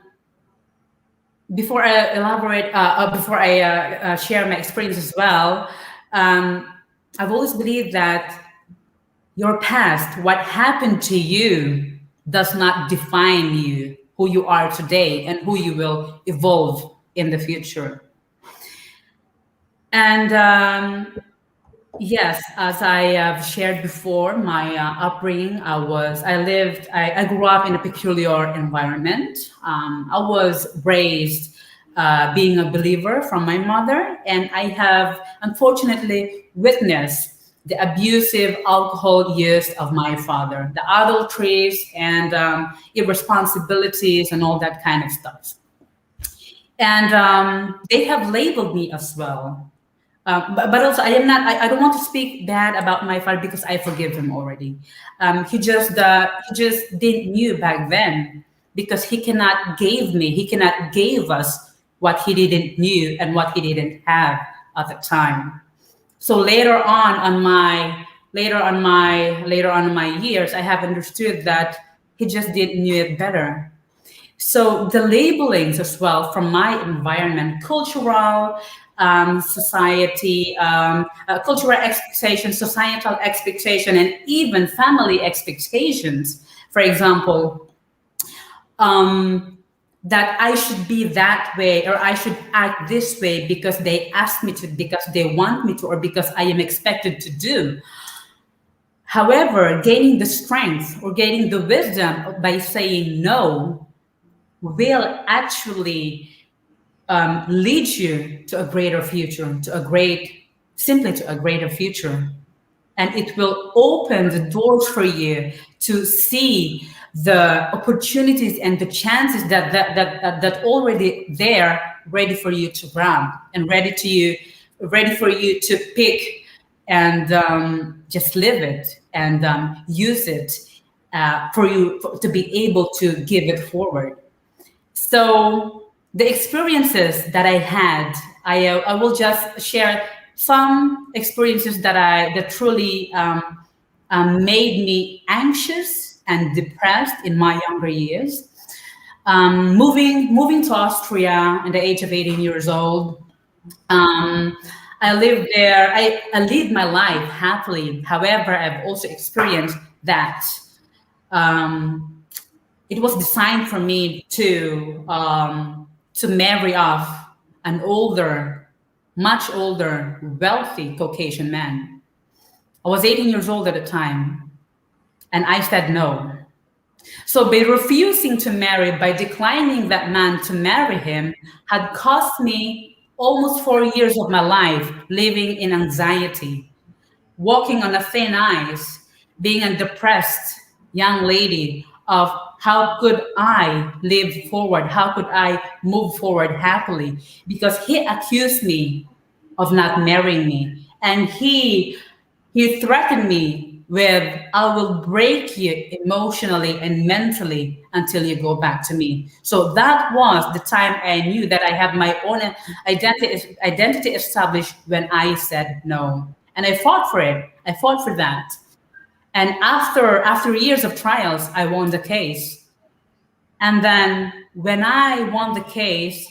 before I elaborate, before I share my experience as well, I've always believed that your past, what happened to you, does not define you, who you are today, and who you will evolve in the future. And yes, as I have shared before, my upbringing, I grew up in a peculiar environment. I was raised being a believer from my mother, and I have unfortunately witnessed the abusive alcohol use of my father, the adulteries and irresponsibilities and all that kind of stuff. And they have labeled me as well. But also, I don't want to speak bad about my father because I forgive him already. He just didn't knew back then, because he cannot give us what he didn't knew and what he didn't have at the time. So later on in my years, I have understood that he just didn't knew it better. So the labelings as well from my environment, cultural, society, cultural expectations, societal expectation, and even family expectations. For example, that I should be that way, or I should act this way because they asked me to, because they want me to, or because I am expected to do. However, gaining the strength or gaining the wisdom by saying no will actually lead you to a greater future, simply to a greater future. And it will open the doors for you to see the opportunities and the chances that already there, ready for you to grab and ready for you to pick and just live it and use it for you to be able to give it forward. So the experiences that I had, I will just share some experiences that truly made me anxious and depressed in my younger years. Moving to Austria at the age of 18 years old. Um, I lived there. I lived my life happily. However, I've also experienced that um, it was designed for me to marry off an older, much older, wealthy Caucasian man. I was 18 years old at the time, and I said no. So by refusing to marry, by declining that man to marry him, had cost me almost 4 years of my life living in anxiety, walking on a thin ice, being a depressed young lady of how could I live forward? How could I move forward happily? Because he accused me of not marrying me. And he threatened me with, I will break you emotionally and mentally until you go back to me. So that was the time I knew that I have my own identity established when I said no. And I fought for it. I fought for that. And after years of trials, I won the case. And then when I won the case,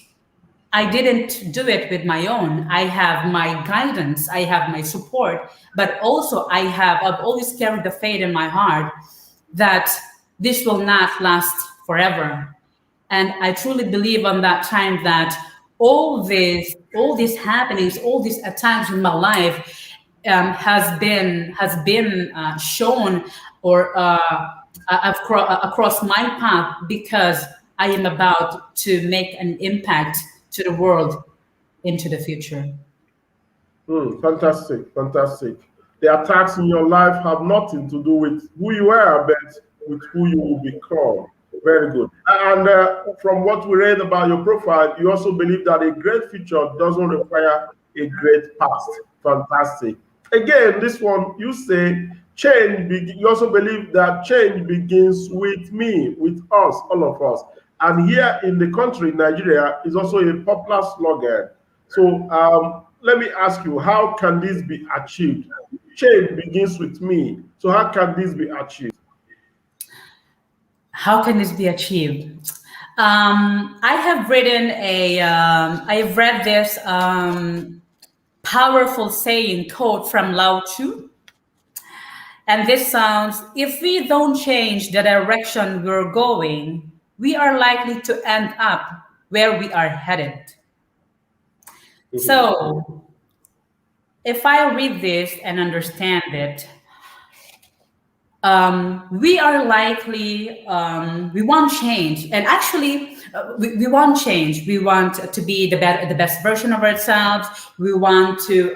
I didn't do it with my own. I have my guidance, I have my support, but also I've always carried the faith in my heart that this will not last forever. And I truly believe on that time that all these happenings, all these times in my life has been shown or across my path because I am about to make an impact to the world into the future. Fantastic, fantastic. The attacks in your life have nothing to do with who you are, but with who you will become. Very good. And from what we read about your profile, you also believe that a great future doesn't require a great past. Fantastic. Again, this one, you say you also believe that change begins with me, with us, all of us. And here in the country, Nigeria, is also a popular slogan. So let me ask you, how can this be achieved? Change begins with me. So how can this be achieved? How can this be achieved? I have written I have read this powerful saying quote from Lao Tzu. And this sounds, if we don't change the direction we're going, we are likely to end up where we are headed. So if I read this and understand it, we are likely, we want change. And actually, we want change. We want to be the best version of ourselves. We want to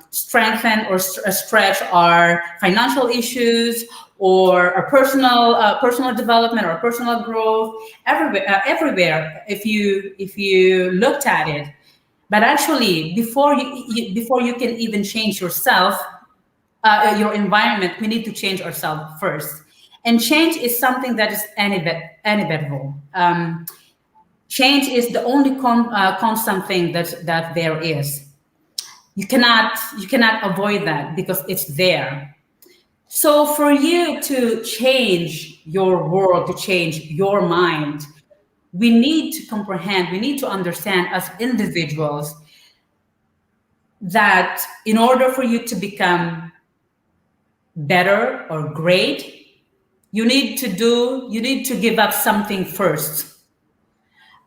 strengthen or stretch our financial issues or our personal development or personal growth everywhere. If you looked at it, but actually before you can even change yourself, your environment, we need to change ourselves first. And change is something that is inevitable. Change is the only constant thing that there is. You cannot avoid that because it's there. So for you to change your world, to change your mind, we need to comprehend, we need to understand as individuals that in order for you to become better or great, you need to give up something first.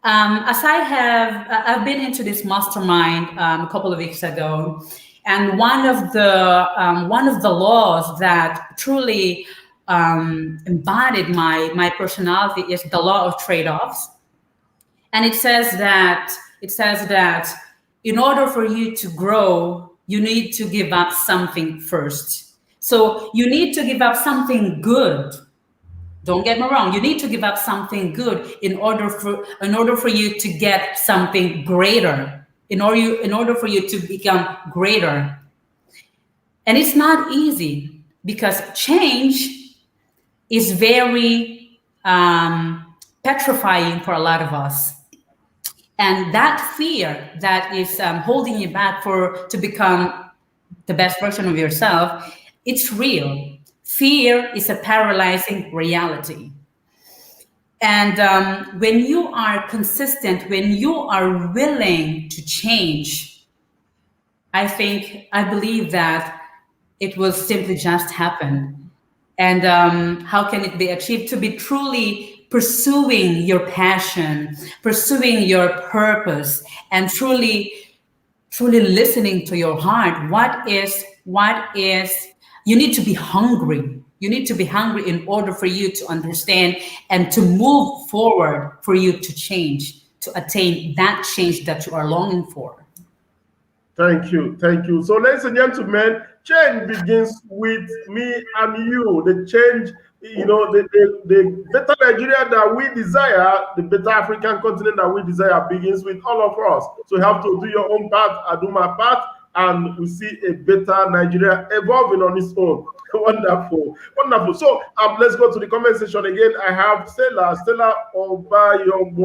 I've been into this mastermind a couple of weeks ago, and one of the laws that truly embodied my personality is the law of trade-offs, and it says that in order for you to grow, you need to give up something first. So you need to give up something good. Don't get me wrong. You need to give up something good in order for you to get something greater. In order for you to become greater. And it's not easy because change is very petrifying for a lot of us. And that fear that is holding you back to become the best version of yourself, it's real. Fear is a paralyzing reality. And when you are consistent, when you are willing to change, I believe that it will simply just happen. And how can it be achieved? To be truly pursuing your passion, pursuing your purpose, and truly listening to your heart. What is you need to be hungry. You need to be hungry in order for you to understand and to move forward, for you to change, to attain that change that you are longing for. Thank you. Thank you. So, ladies and gentlemen, change begins with me and you. The change, the better Nigeria that we desire, the better African continent that we desire begins with all of us. So, you have to do your own part, I do my part, and we see a better Nigeria evolving on its own. Wonderful. Wonderful. So, let's go to the comment section again. I have Stella Obayobona.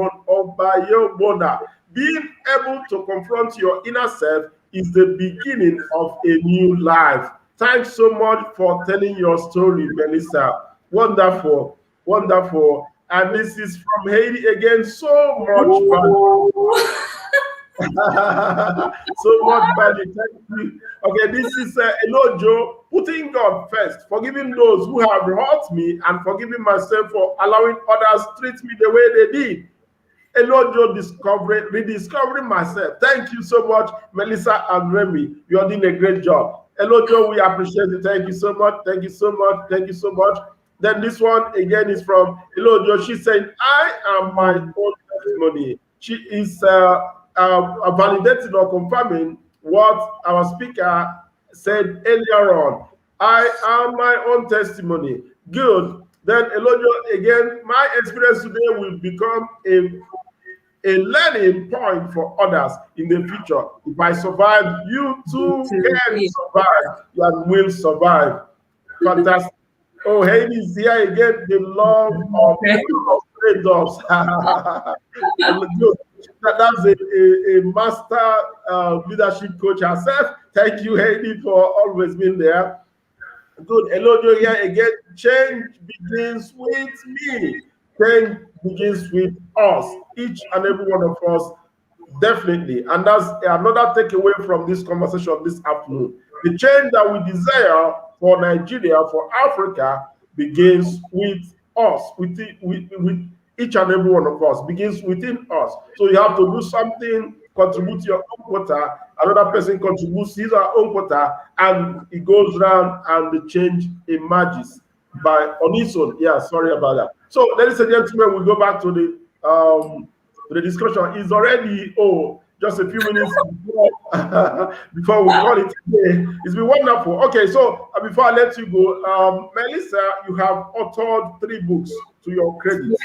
Being able to confront your inner self is the beginning of a new life. Thanks so much for telling your story, Melysa. Wonderful, wonderful. And this is from Haiti again. So much value. So much value. Thank you. Okay, this is Elojo, putting God first, forgiving those who have hurt me, and forgiving myself for allowing others treat me the way they did. Elojo rediscovering myself. Thank you so much, Melysa and Remy. You are doing a great job. Elojo, we appreciate it. Thank you so much. Thank you so much. Thank you so much. Then this one again is from Elojo. She said, I am my own testimony. She is validating or confirming what our speaker said earlier on. I am my own testimony. Good. Then Elojo, again, my experience today will become a learning point for others in the future. If I survive, you too can survive and will survive. Fantastic. Oh, Haiti is here again. The love of trade dogs. That's a master leadership coach herself. Thank you, Haiti, for always being there. Good. Elojo here again. Change begins with me. Change begins with us, each and every one of us, definitely. And that's another takeaway from this conversation this afternoon. The change that we desire for Nigeria, for Africa, begins with us, with each and every one of us, begins within us. So you have to do something, contribute your own quota, another person contributes his or her own quota, and it goes round and the change emerges by on its own. Yeah, sorry about that. So, ladies and gentlemen, we go back to the discussion. It's already just a few minutes before we call it today. It's been wonderful. Okay, so before I let you go, Melysa, you have authored 3 books to your credit.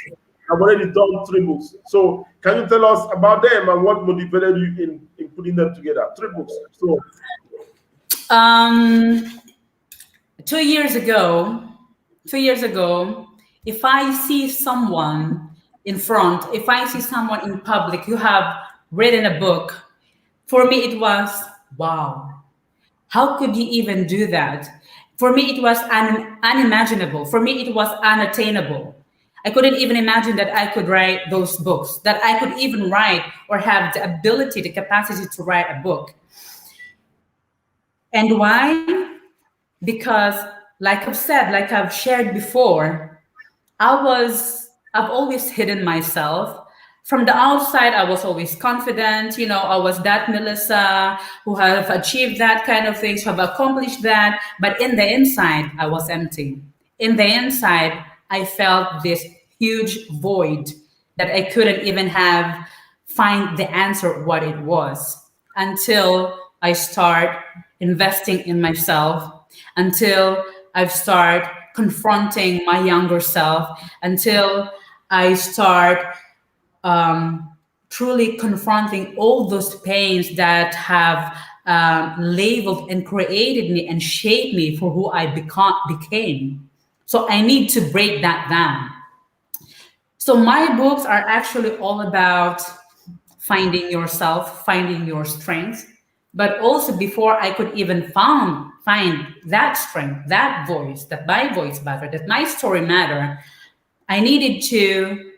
I've already done 3 books. So, can you tell us about them and what motivated you in putting them together? 3 books. So, 2 years ago, if I see someone in front, if I see someone in public who have written a book, for me it was, wow, how could you even do that? For me, it was unimaginable. For me, it was unattainable. I couldn't even imagine that I could write those books, that I could even write or have the ability, the capacity to write a book. And why? Because, like I've said, like I've shared before, I've always hidden myself. From the outside, I was always confident. I was that Melysa who have achieved that kind of things, who have accomplished that. But in the inside, I was empty. In the inside, I felt this huge void that I couldn't even find the answer what it was, until I start investing in myself, until I've start confronting my younger self, until I start truly confronting all those pains that have labeled and created me and shaped me for who I became. So I need to break that down. So my books are actually all about finding yourself, finding your strength, but also before I could even find that strength, that voice, that my voice matter, that my story matter, I needed to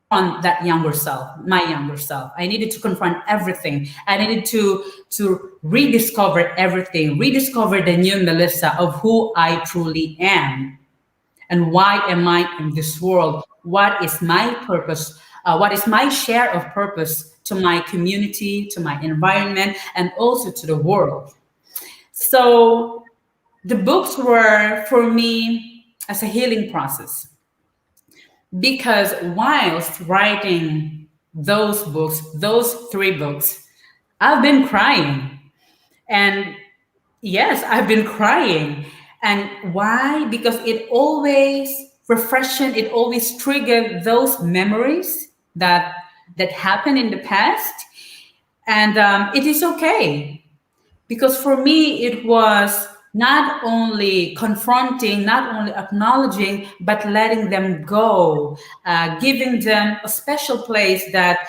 confront that younger self, my younger self. I needed to confront everything. I needed to rediscover everything, rediscover the new Melysa of who I truly am and why am I in this world? What is my purpose? What is my share of purpose to my community, to my environment, and also to the world? So the books were for me as a healing process because whilst writing those books, those three books, I've been crying. And yes, I've been crying. And why? Because it always refreshing, it always triggered those memories that happened in the past. And it is okay because for me it was not only confronting, not only acknowledging, but letting them go, giving them a special place that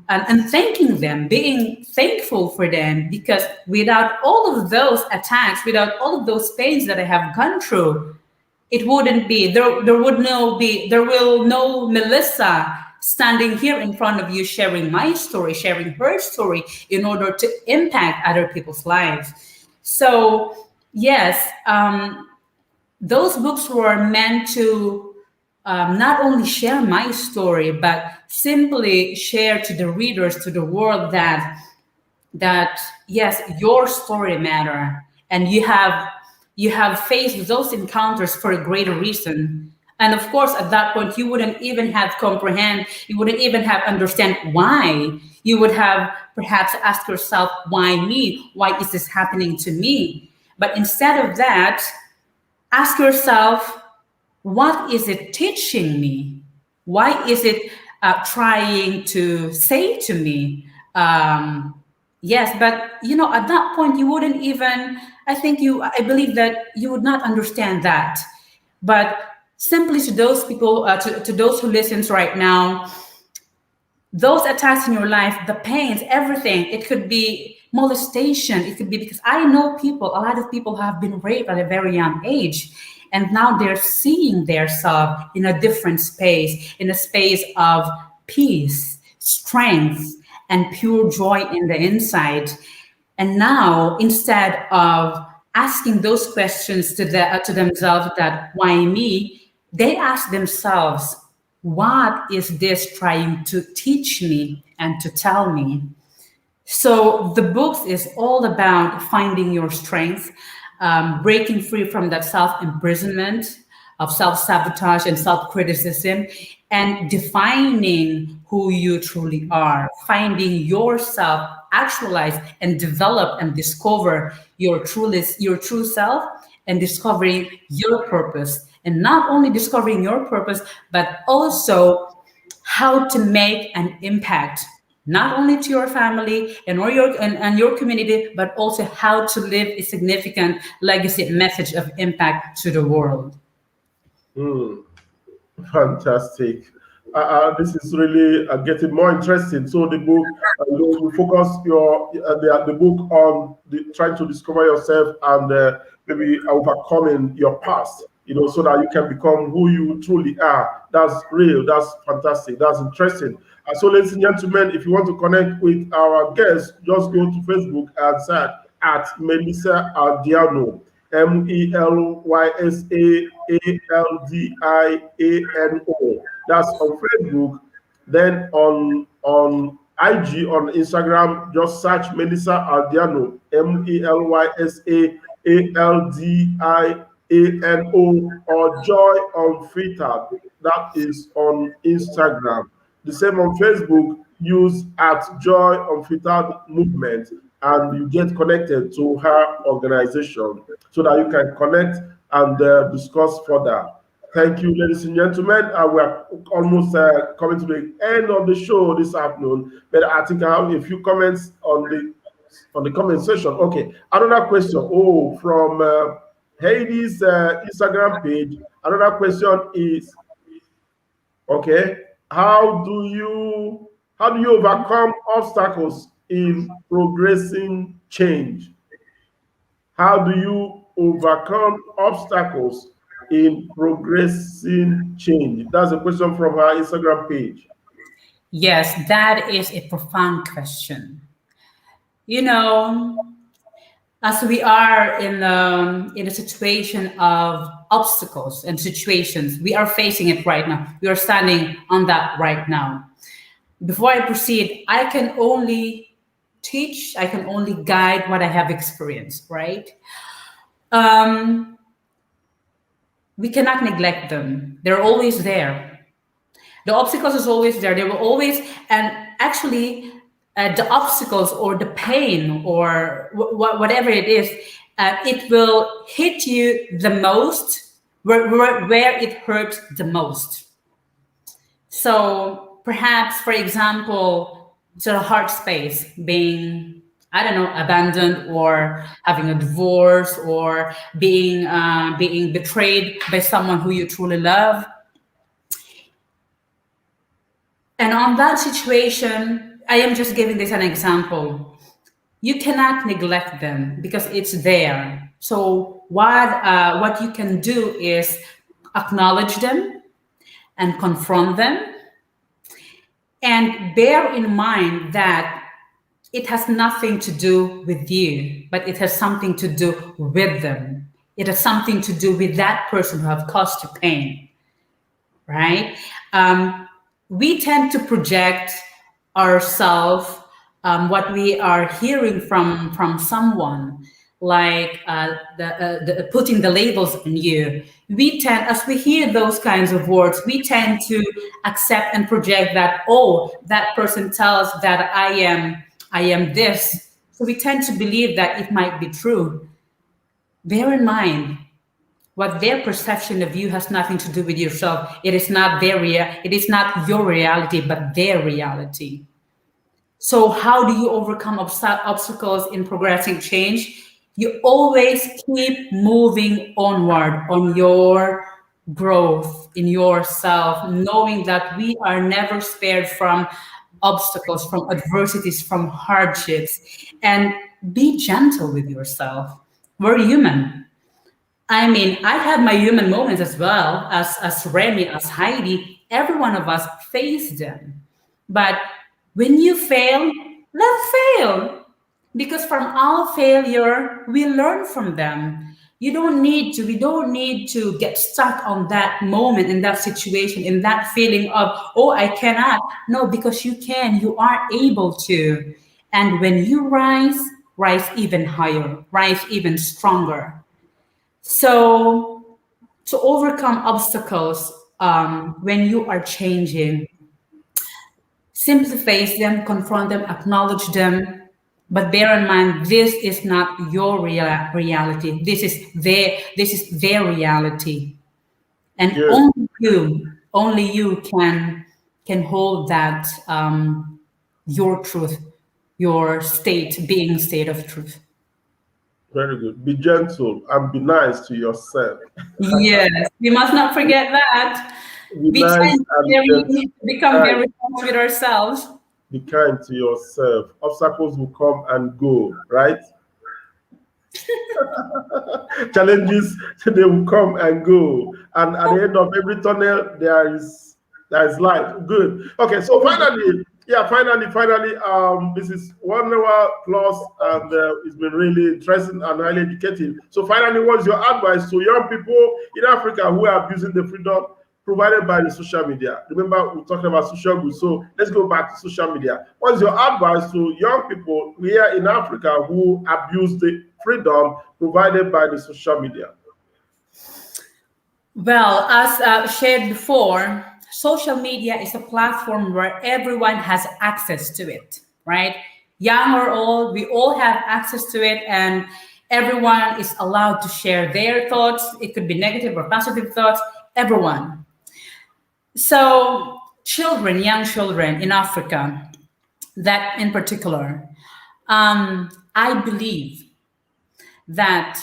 and thanking them, being thankful for them, because without all of those attacks, without all of those pains that I have gone through, it wouldn't be there will no Melysa standing here in front of you sharing my story, sharing her story in order to impact other people's lives. So yes, those books were meant to not only share my story, but simply share to the readers, to the world that yes, your story matter, and you have faced those encounters for a greater reason. And of course, at that point, you wouldn't even have comprehend, you wouldn't even have understand why. You would have perhaps asked yourself, why me? Why is this happening to me? But instead of that, ask yourself, what is it teaching me? Why is it trying to say to me? Yes, but at that point, you wouldn't even, I believe that you would not understand that. But simply to those people, to those who listens right now, those attacks in your life, the pains, everything, it could be molestation. It could be because I know people, a lot of people have been raped at a very young age. And now they're seeing themselves in a different space, in a space of peace, strength, and pure joy in the inside. And now, instead of asking those questions to themselves, that why me, they ask themselves, what is this trying to teach me and to tell me? So the books is all about finding your strength, breaking free from that self-imprisonment of self-sabotage and self-criticism, and defining who you truly are, finding yourself, actualize and develop and discover your true self, and discovering your purpose. And not only discovering your purpose, but also how to make an impact not only to your family and your community, but also how to live a significant legacy message of impact to the world. Hmm. Fantastic. This is really getting more interesting. So the book, you focus the book on trying to discover yourself and maybe overcoming your past. So that you can become who you truly are. That's real. That's fantastic. That's interesting. So, ladies and gentlemen, if you want to connect with our guests, just go to Facebook and search at Melysa Aldiano. Melysa Aldiano. That's on Facebook. Then on IG, on Instagram, just search Melysa Aldiano. Melysa Aldiano, or Joy Unfiltered. That is on Instagram. The same on Facebook. Use at Joy Unfiltered Movement, and you get connected to her organization so that you can connect and discuss further. Thank you, ladies and gentlemen. We are almost coming to the end of the show this afternoon, but I think I have a few comments on the comment section. Okay, another question. Oh, from Heidi's Instagram page. Another question is, okay, how do you overcome obstacles in progressing change? How do you overcome obstacles in progressing change? That's a question from our Instagram page. Yes, that is a profound question. You know, as we are in a situation of obstacles and situations, we are facing it right now. We are standing on that right now. Before I proceed, I can only teach, I can only guide what I have experienced, right? Um, we cannot neglect them. They're always there. The obstacles is always there. They will always, and actually, the obstacles or the pain or whatever it is, it will hit you the most where it hurts the most. So perhaps, for example, to the heart space being, I don't know, abandoned or having a divorce or being betrayed by someone who you truly love. And on that situation, I am just giving this an example. You cannot neglect them because it's there. So what you can do is acknowledge them and confront them, and bear in mind that it has nothing to do with you, but it has something to do with them. It has something to do with that person who have caused you pain, right? We tend to project ourselves, what we are hearing from someone, like the putting the labels on you. We tend, as we hear those kinds of words, we tend to accept and project that, oh, that person tells that I am this. So we tend to believe that it might be true. Bear in mind, what their perception of you has nothing to do with yourself. It is not it is not your reality, but their reality. So how do you overcome obstacles in progressing change? You always keep moving onward on your growth in yourself, knowing that we are never spared from obstacles, from adversities, from hardships. And be gentle with yourself. We're human. I mean, I've had my human moments as well, as Remy, as Heidi. Every one of us face them. But when you fail, let fail. Because from all failure, we learn from them. We don't need to get stuck on that moment, in that situation, in that feeling of, oh, I cannot. No, because you can, you are able to. And when you rise, rise even higher, rise even stronger. So, to overcome obstacles, when you are changing, simply face them, confront them, acknowledge them, but bear in mind this is not your reality. This is their reality, and Yes, only you can hold that, your truth, your state of truth. very good. Be gentle and be nice to yourself. Yes, we must not forget that. Be We nice tend to and gentle. become Kind. very harsh with ourselves. Be kind to yourself. Obstacles will come and go, right? Challenges, they will come and go, and at the end of every tunnel there is light. Good. Okay, so finally, yeah, finally, this is 1 hour plus, and it's been really interesting and highly educative. So finally, what's your advice to young people in Africa who are abusing the freedom provided by the social media? Remember, we talked about social goods, so let's go back to social media. What's your advice to young people here in Africa who abuse the freedom provided by the social media? Well, as shared before, social media is a platform where everyone has access to it, right? Young or old, we all have access to it, and everyone is allowed to share their thoughts. It could be negative or positive thoughts, everyone. So, children, young children in Africa, that in particular, I believe that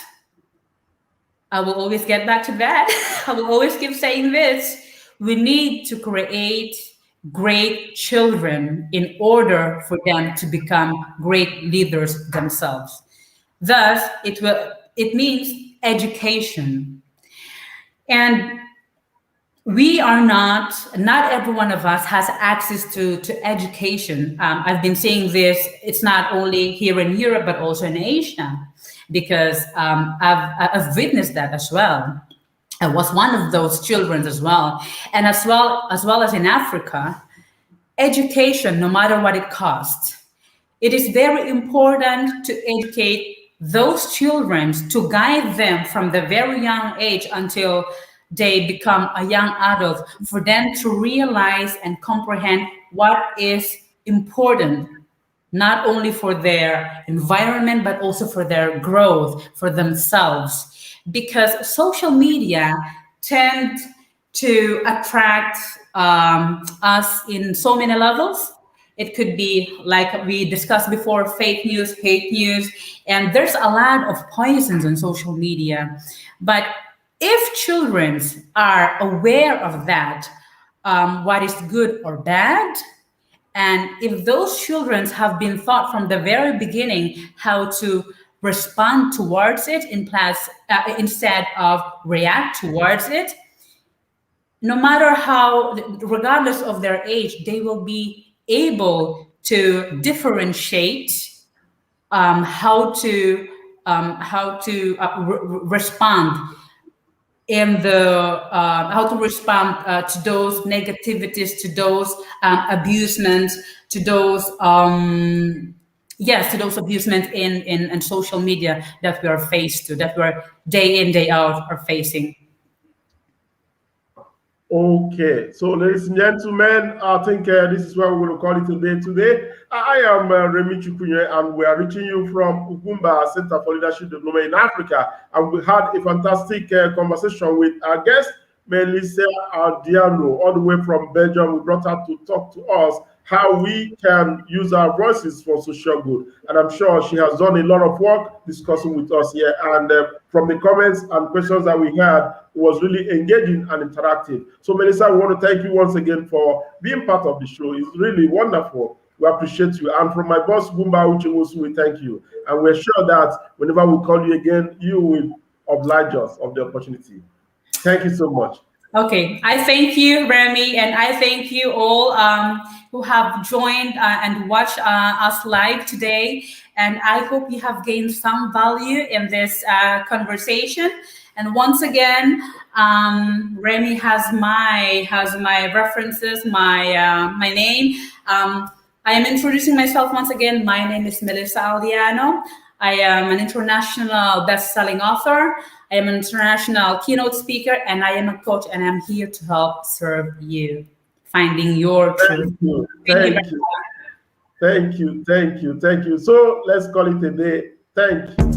I will always get back to that. I will always keep saying this. We need to create great children in order for them to become great leaders themselves. Thus, it means education. And We are not every one of us has access to education. I've been saying this, it's not only here in Europe, but also in Asia, because I've witnessed that as well. I was one of those children as well. And as well as in Africa, education, no matter what it costs, it is very important to educate those children, to guide them from the very young age until they become a young adult, for them to realize and comprehend what is important, not only for their environment, but also for their growth, for themselves. Because social media tend to attract us in so many levels. It could be, like we discussed before, fake news, hate news, and there's a lot of poisons on social media. But if children are aware of that, what is good or bad, and if those children have been taught from the very beginning how to respond towards it instead of react towards it, no matter how, regardless of their age, they will be able to differentiate how to respond in the how to respond to those negativities, to those abusements, to those yes, to those abusement in social media that we are faced to, that we're day in day out are facing. Okay, so ladies and gentlemen, I think this is where we're going to call it a day today. I am Remy Chukunye, and we are reaching you from Ugwumba Center for Leadership Development in Africa. And we had a fantastic conversation with our guest, Melysa Aldiano, all the way from Belgium. We brought her to talk to us how we can use our voices for social good. And I'm sure she has done a lot of work discussing with us here. And from the comments and questions that we had, it was really engaging and interactive. So, Melysa, we want to thank you once again for being part of the show. It's really wonderful. We appreciate you. And from my boss, Ugwumba Uchewosu, we thank you. And we're sure that whenever we call you again, you will oblige us of the opportunity. Thank you so much. Okay, I thank you, Remy, and I thank you all who have joined and watched us live today. And I hope you have gained some value in this conversation. And once again, Remy has my references, my name. I am introducing myself once again. My name is Melysa Aldiano. I am an international best-selling author. I am an international keynote speaker, and I am a coach, and I'm here to help serve you, finding your truth. Thank you. Thank you. Thank you. Thank you. So let's call it a day. Thank you.